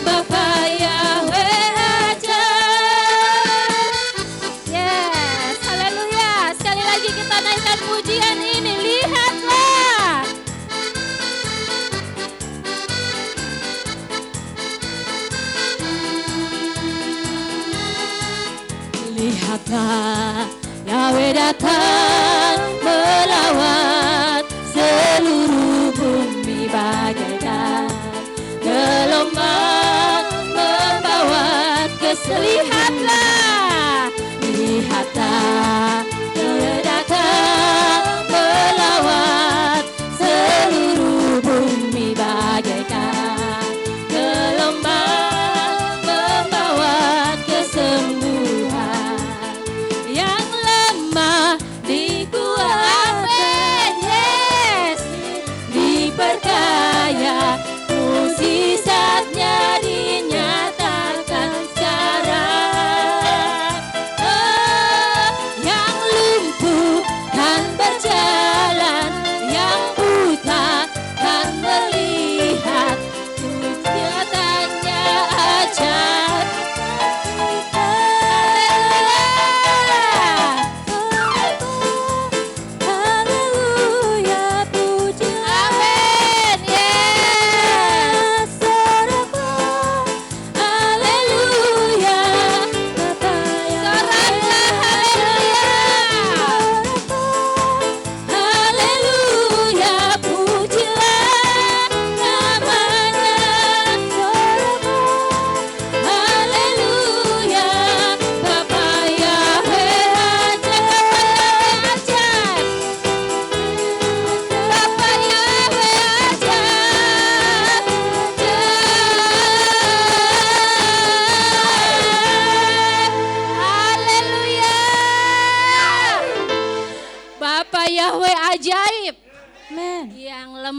Bapa Yahweh ajaib. Yes, haleluya. Sekali lagi kita naikkan pujian ini. Lihatlah. Lihatlah Yahweh datang melawat seluruh bumi bagaikan gelombang membawa keselihatlah. Lihatlah Yahweh datang melawat seluruh bumi bagaikan gelombang membawa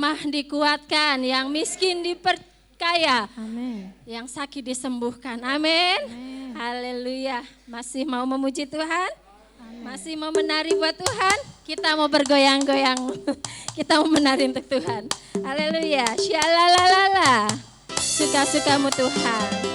lemah dikuatkan, yang miskin diperkaya, Amin. yang sakit disembuhkan. Amin. Haleluya. Masih mau memuji Tuhan? Masih mau menari buat Tuhan? Kita mau bergoyang-goyang. Kita mau menari untuk Tuhan. Haleluya. Syalalalala. Suka-sukamu Tuhan.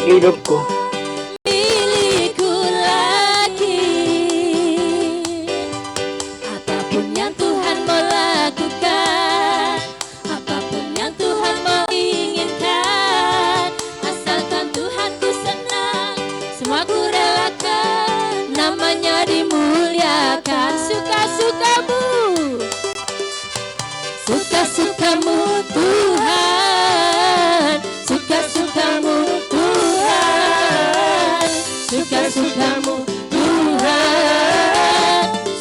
Hidupku. Milikku lagi. Apapun yang Tuhan mau lakukan, apapun yang Tuhan mau inginkan, asalkan Tuhan ku senang, semua ku relakan, namanya dimuliakan. Suka-sukamu, suka-sukamu Tuhan, suka-sukamu suka-sukamu Tuhan,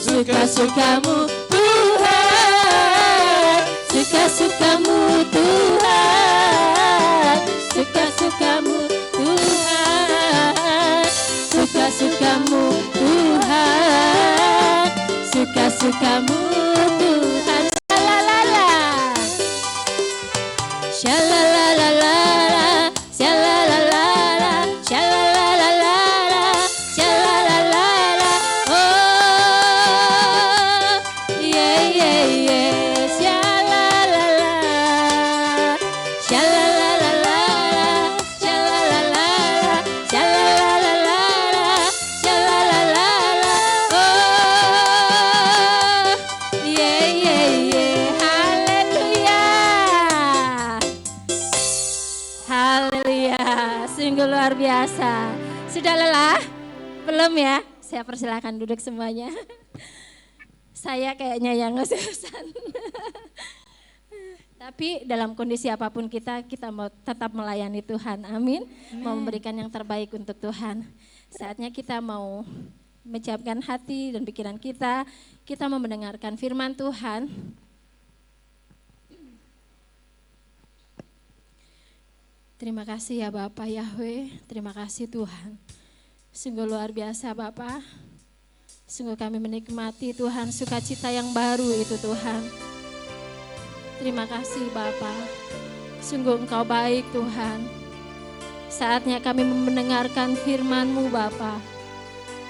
suka-sukamu Tuhan, suka-sukamu Tuhan, suka-sukamu Tuhan, suka-sukamu Tuhan, suka-sukamu Tuhan. Shalalala, shalalala, shalalala, shalalala, oh, yeah, yeah, yeah, shalalala, shalalala, shalalala, shalalala, shalalala, oh, yeah, yeah, yeah, haleluya. Haleluya, sungguh luar biasa. Sudah lelah? Belum ya? Saya persilakan duduk semuanya. Saya kayaknya yang ngos-ngosan. Tapi dalam kondisi apapun kita mau tetap melayani Tuhan. Amin. Mau memberikan yang terbaik untuk Tuhan. Saatnya kita mau menyiapkan hati dan pikiran kita mau mendengarkan firman Tuhan. Terima kasih ya Bapak Yahweh, terima kasih Tuhan. Sungguh luar biasa Bapak, sungguh kami menikmati Tuhan sukacita yang baru itu Tuhan. Terima kasih Bapak, sungguh Engkau baik Tuhan. Saatnya kami mendengarkan firman-Mu Bapak.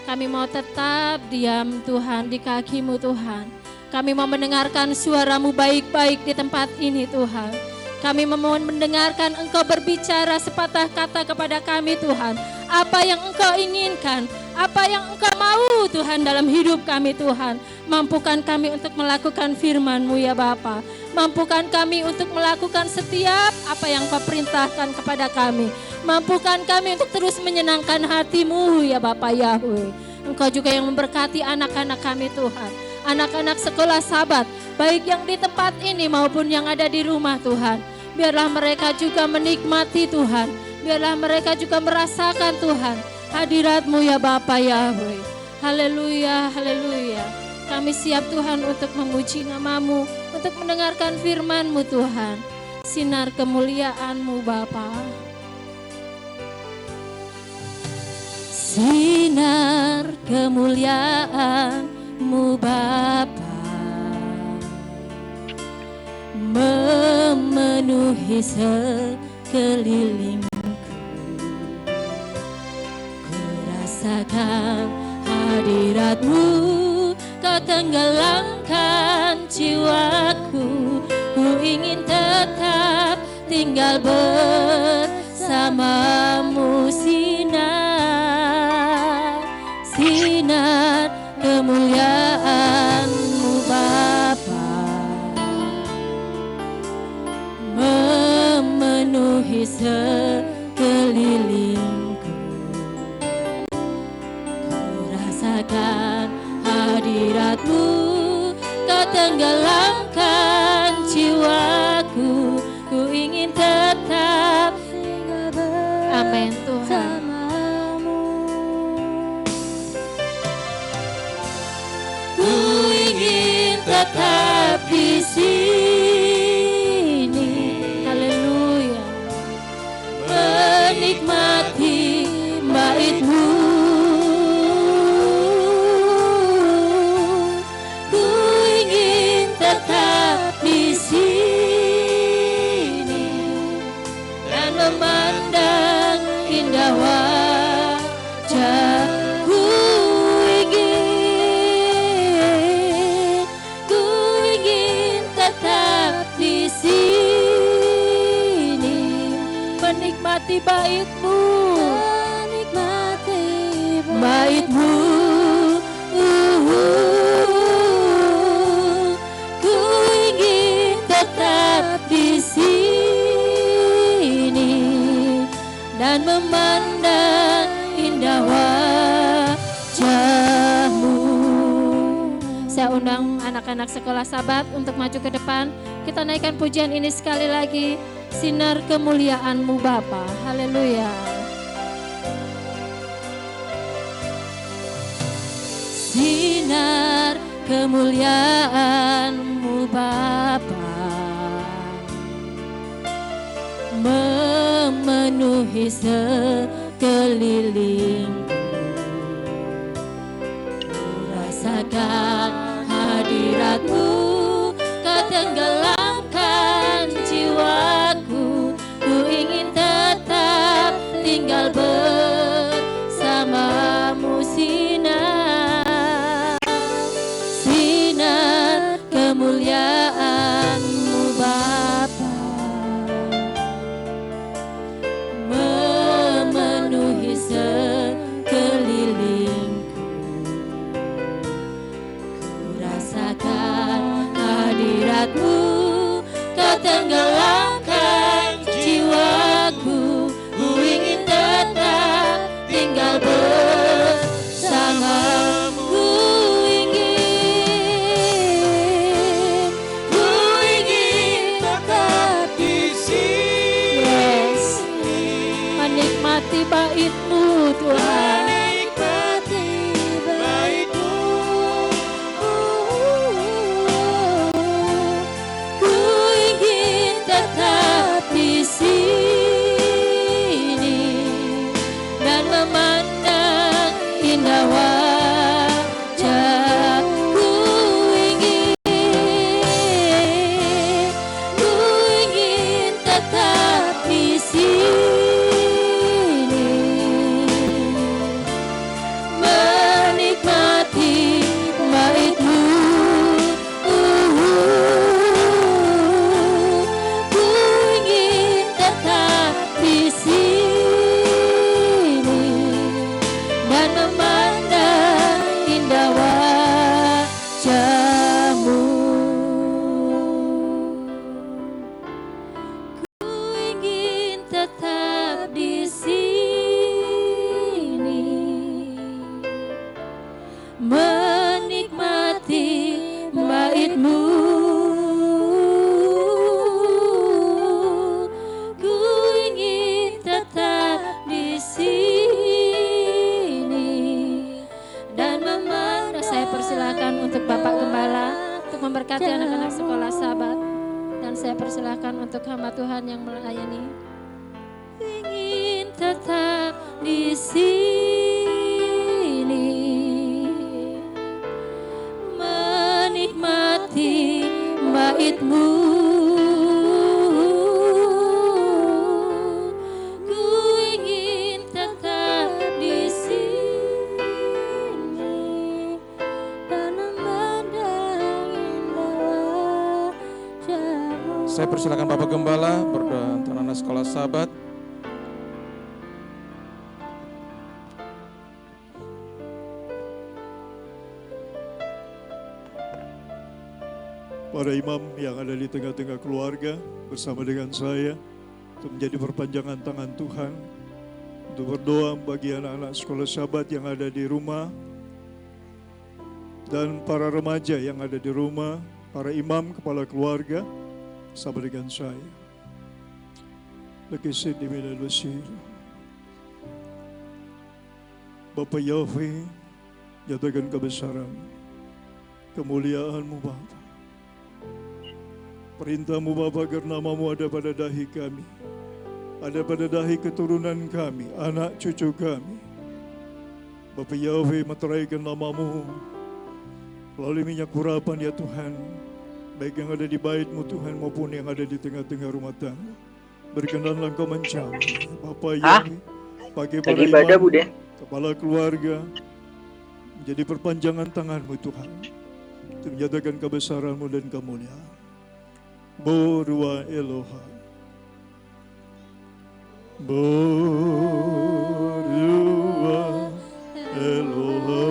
Kami mau tetap diam Tuhan di kaki-Mu Tuhan. Kami mau mendengarkan suara-Mu baik-baik di tempat ini Tuhan. Kami memohon mendengarkan Engkau berbicara sepatah kata kepada kami Tuhan. Apa yang Engkau inginkan, Apa yang Engkau mau Tuhan dalam hidup kami Tuhan. Mampukan kami untuk melakukan firman-Mu ya Bapa. Mampukan kami untuk melakukan setiap apa yang Kau perintahkan kepada kami. Mampukan kami untuk terus menyenangkan hati-Mu ya Bapa Yahweh. Engkau juga yang memberkati anak-anak kami Tuhan. Anak-anak sekolah Sabat, baik yang di tempat ini maupun yang ada di rumah Tuhan. Biarlah mereka juga menikmati Tuhan. Biarlah mereka juga merasakan Tuhan hadirat-Mu ya Bapa Yahweh. Haleluya, haleluya. Kami siap Tuhan untuk memuji nama-Mu, untuk mendengarkan firman-Mu Tuhan. Sinar kemuliaan-Mu Bapa. Sinar kemuliaan-Mu Bapa memenuhi sekelilingku. Rasakan hadirat-Mu, Kau tenggelamkan jiwaku. Ku ingin tetap tinggal bersama-Mu. Sinar, sinar kemuliaan-Mu Bapa memenuhi sekelilingku. Rasakan hadirat-Mu, Kau tenggelamkan jiwaku. Ku ingin tetap tinggal Amin Tuhan. Ku ingin tetap di sini. Haleluya. Menikmati bait-Mu. Memandang indah wajah-Ku, ingin tetap di sini, menikmati bait-Mu, bait-Mu. Ku ingin tetap di sini dan memandang indah wajah-Mu. Saya undang anak-anak sekolah Sabat untuk maju ke depan. Kita naikkan pujian ini sekali lagi. Sinar kemuliaan-Mu Bapa. Haleluya. Sinar kemuliaan-Mu Bapa memenuhi sekelilingku. Rasakan hadirat-Mu, Kau tenggelamkan jiwaku. Ku ingin tetap tinggal bersama-Mu. Sinar, sinar kemuliaan-Mu Bapa memenuhi sekelilingku. Ku rasakan hadirat-Mu, Kau tenggelamkan jiwaku. Ku ingin tetap tinggal bersama-Mu. Ku ingin tetap di sini. Yes. Menikmati bait-Mu Tuhan. Menikmati bait-Mu. Ku ingin Bapak Gembala untuk memberkati anak-anak sekolah Sabat. Dan saya persilahkan untuk hamba Tuhan yang melayani. Ingin tetap di sini, menikmati bait-Mu. Ku ingin tetap di sini, tanam ladang indah wajah-Mu. Saya persilakan Bapak Gembala berdoa untuk anak sekolah Sabat. Para imam yang ada di tengah-tengah keluarga bersama dengan saya untuk menjadi perpanjangan tangan Tuhan untuk berdoa bagi anak-anak sekolah Sabat yang ada di rumah dan para remaja yang ada di rumah, para imam, kepala keluarga bersama dengan saya. Lekisid di minal basir. Bapa Yahweh, nyatakan kebesaran, kemuliaan-Mu Bapa. Perintah-Mu Bapa agar nama-Mu ada pada dahi kami, ada pada dahi keturunan kami, anak cucu kami. Bapa Yahweh, meteraikan nama-Mu melalui minyak urapan ya Tuhan, baik yang ada di bait-Mu Tuhan maupun yang ada di tengah-tengah rumah tangga. Berkenanlah Engkau mencampur Bapa Yahweh, pakai para imam, kepala keluarga, menjadi perpanjangan tangan-Mu Tuhan, untuk menyatakan kebesaran-Mu dan kemuliaan. Borua Eloha, Borua Eloha,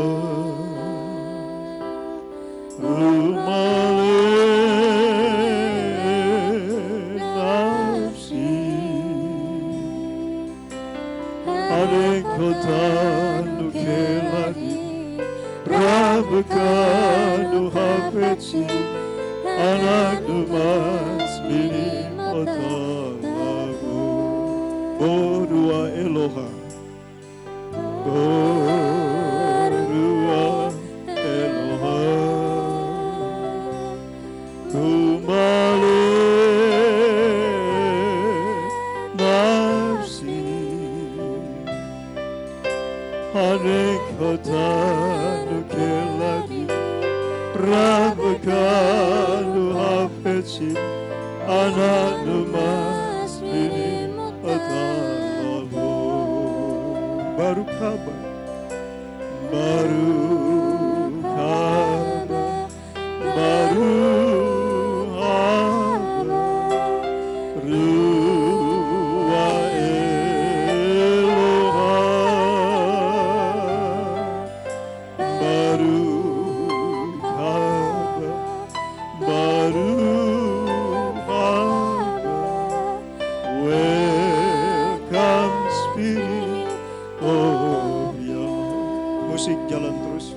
Umale nafsi, Adekotanu keladi, Rabekanu hafetsi, anak emas minim otamu. Borua Eloha, Borua Eloha, Kumale nafsi, Anekotanu keladi, Rabekanu hafetsi, anak emas minim otamu. Baru kabar, baru kabar, baru kabar, Rua Eloha, baru kabar, baru kabar, welcome Spirit of Yahweh. Musik jalan terus.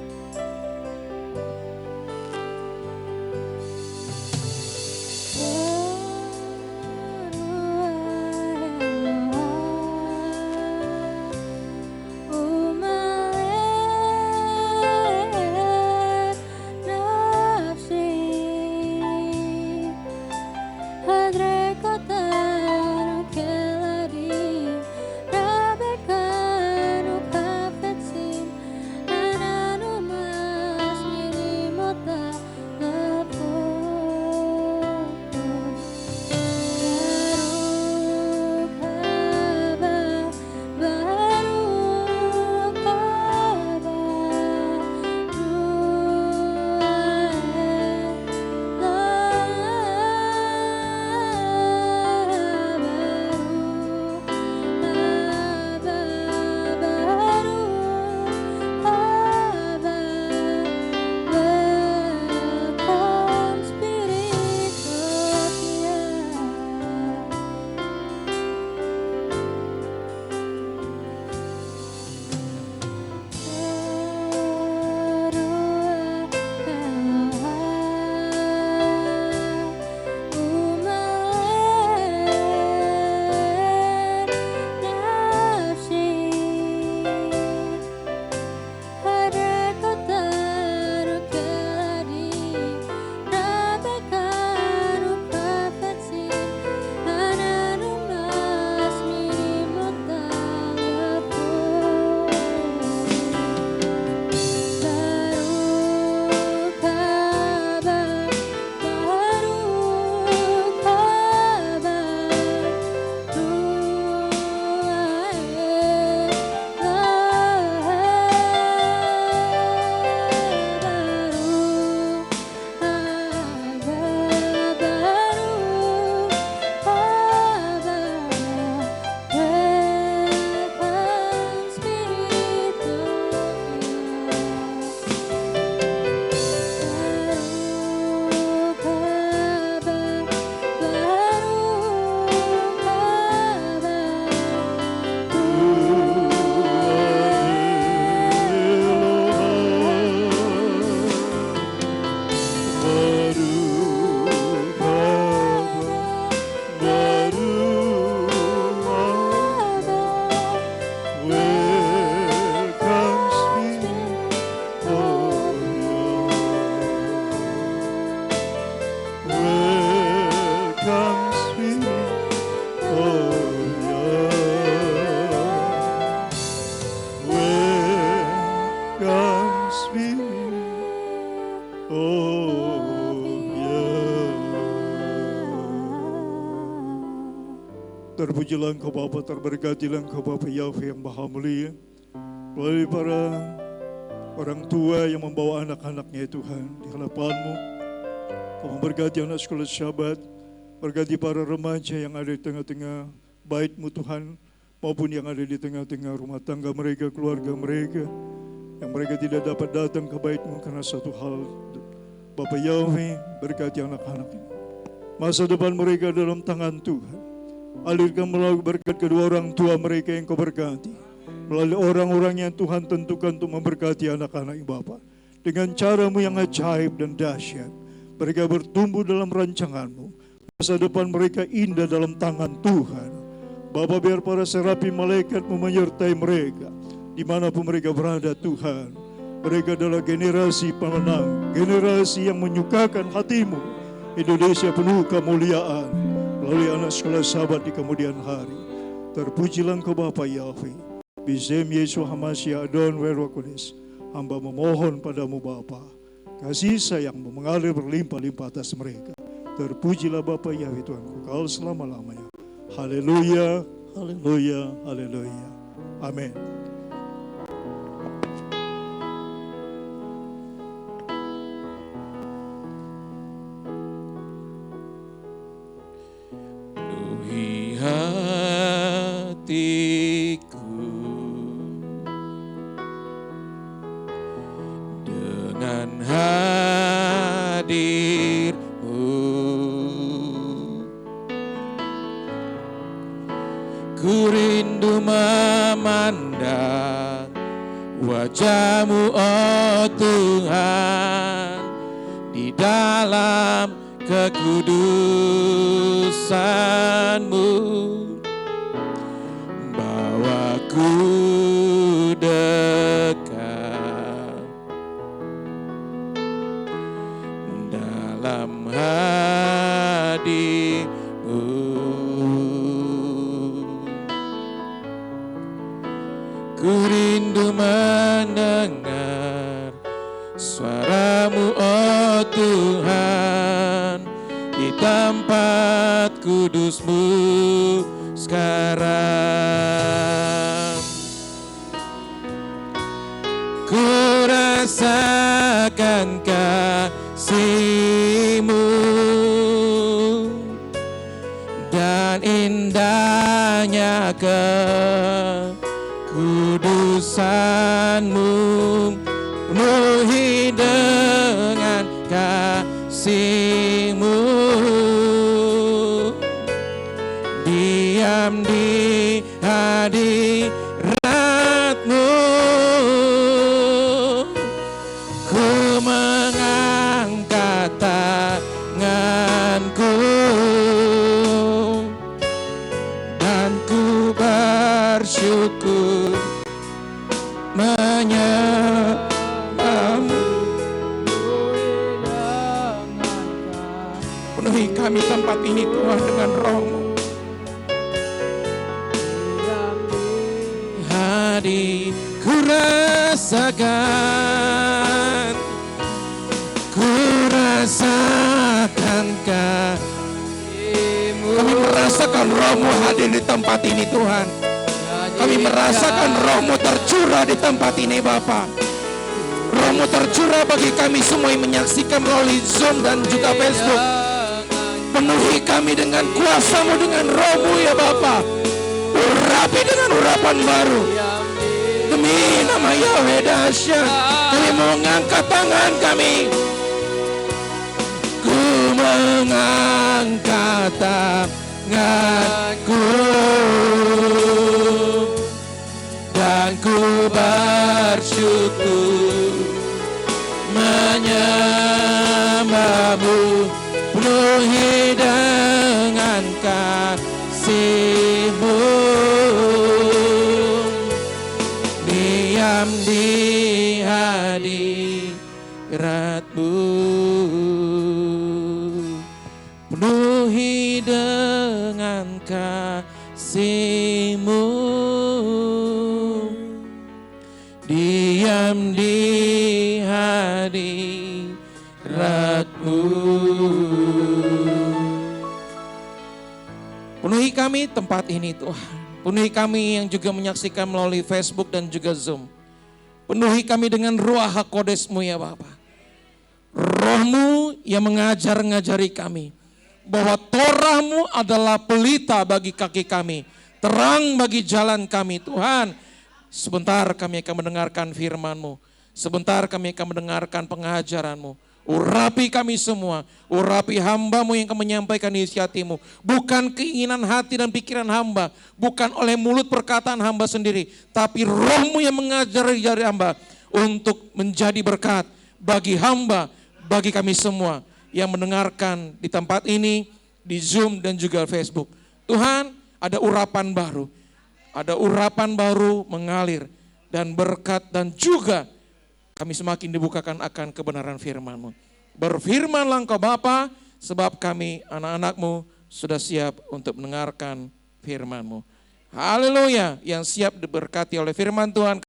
Oh ya. Terpujilah Engkau Bapa, terberkatilah Engkau Bapa Yahweh yang Maha Mulia. Melalui para orang tua yang membawa anak-anaknya Tuhan di hadapan-Mu. Kau memberkati anak sekolah Syabat, berkati para remaja yang ada di tengah-tengah bait-Mu Tuhan, maupun yang ada di tengah-tengah rumah tangga mereka, keluarga mereka, yang mereka tidak dapat datang ke bait-Mu karena satu hal. Bapa Yahweh, berkati anak-anak ini. Masa depan mereka dalam tangan Tuhan. Alirkan melalui berkat kedua orang tua mereka yang Kau berkati, melalui orang-orang yang Tuhan tentukan untuk memberkati anak-anak Bapa. Dengan cara-Mu yang ajaib dan dahsyat, mereka bertumbuh dalam rancangan-Mu. Masa depan mereka indah dalam tangan Tuhan. Bapa, biar para serapi malaikat-Mu menyertai mereka dimanapun mereka berada Tuhan. Mereka adalah generasi pemenang, generasi yang menyukakan hati-Mu. Indonesia penuh kemuliaan melalui anak sekolah Sahabat di kemudian hari. Terpujilah Engkau Bapa Yahweh. Bisem Yesus Hamasya Adon Werwakudes. Hamba memohon padamu Bapa, kasih sayang-Mu mengalir berlimpah-limpah atas mereka. Terpujilah Bapa Yahweh Tuhan kekal selama-lamanya. Haleluya, haleluya, haleluya. Amin. Penuhi hatiku dengan hadir-Mu. Ku rindu memandang wajah-Mu, oh Tuhan, di dalam kekudusan-Mu. Bawaku dekat dalam hadir-Mu. Ku rindu mendengar suara-Mu, oh Tuhan, di tempat kudus-Mu sekarang. Ku rasakan kasih-Mu dan indahnya kekudusan-Mu, penuhi dengan kasih-Mu, diam di hadirat-Mu. Ku mengangkat tanganku dan ku bersyukur menyembah-Mu. Penuhi kami tempat ini Tuhan dengan Roh-Mu. Hadir ku rasakan kasih-Mu. Kami merasakan Roh-Mu hadir di tempat ini Tuhan. Kami merasakan Roh-Mu tercurah di tempat ini Bapa. Roh-Mu tercurah bagi kami semua yang menyaksikan melalui Zoom dan juga Facebook. Penuhi kami dengan kuasa-Mu, dengan Roh-Mu ya Bapa. Urapi dengan urapan baru. Demi nama Yahweh dahsyat, kami mengangkat tangan kami. Ku mengangkat tanganku dan ku bersyukur menyembah-Mu, penuhi dengan kasih-Mu, diam di hadirat-Mu, penuhi dengan kasih-Mu, diam di hadirat-Mu. umat-Mu. Penuhi kami tempat ini Tuhan. Penuhi kami yang juga menyaksikan melalui Facebook dan juga Zoom. Penuhi kami dengan ruah HaKodes-Mu ya Bapa. Roh-Mu yang ngajari kami. Bahwa Torah-Mu adalah pelita bagi kaki kami. Terang bagi jalan kami Tuhan. Sebentar kami akan mendengarkan firman-Mu. Sebentar kami akan mendengarkan pengajaran-Mu. Urapi kami semua, urapi hamba-Mu yang akan menyampaikan isi hati-Mu. Bukan keinginan hati dan pikiran hamba, bukan oleh mulut perkataan hamba sendiri, tapi Roh-Mu yang mengajari hamba untuk menjadi berkat bagi hamba, bagi kami semua yang mendengarkan di tempat ini, di Zoom dan juga Facebook. Tuhan, ada urapan baru mengalir dan berkat dan juga kami semakin dibukakan akan kebenaran firman-Mu. Berfirmanlah Engkau Bapa, sebab kami anak-anak-Mu sudah siap untuk mendengarkan firman-Mu. Haleluya, yang siap diberkati oleh firman Tuhan.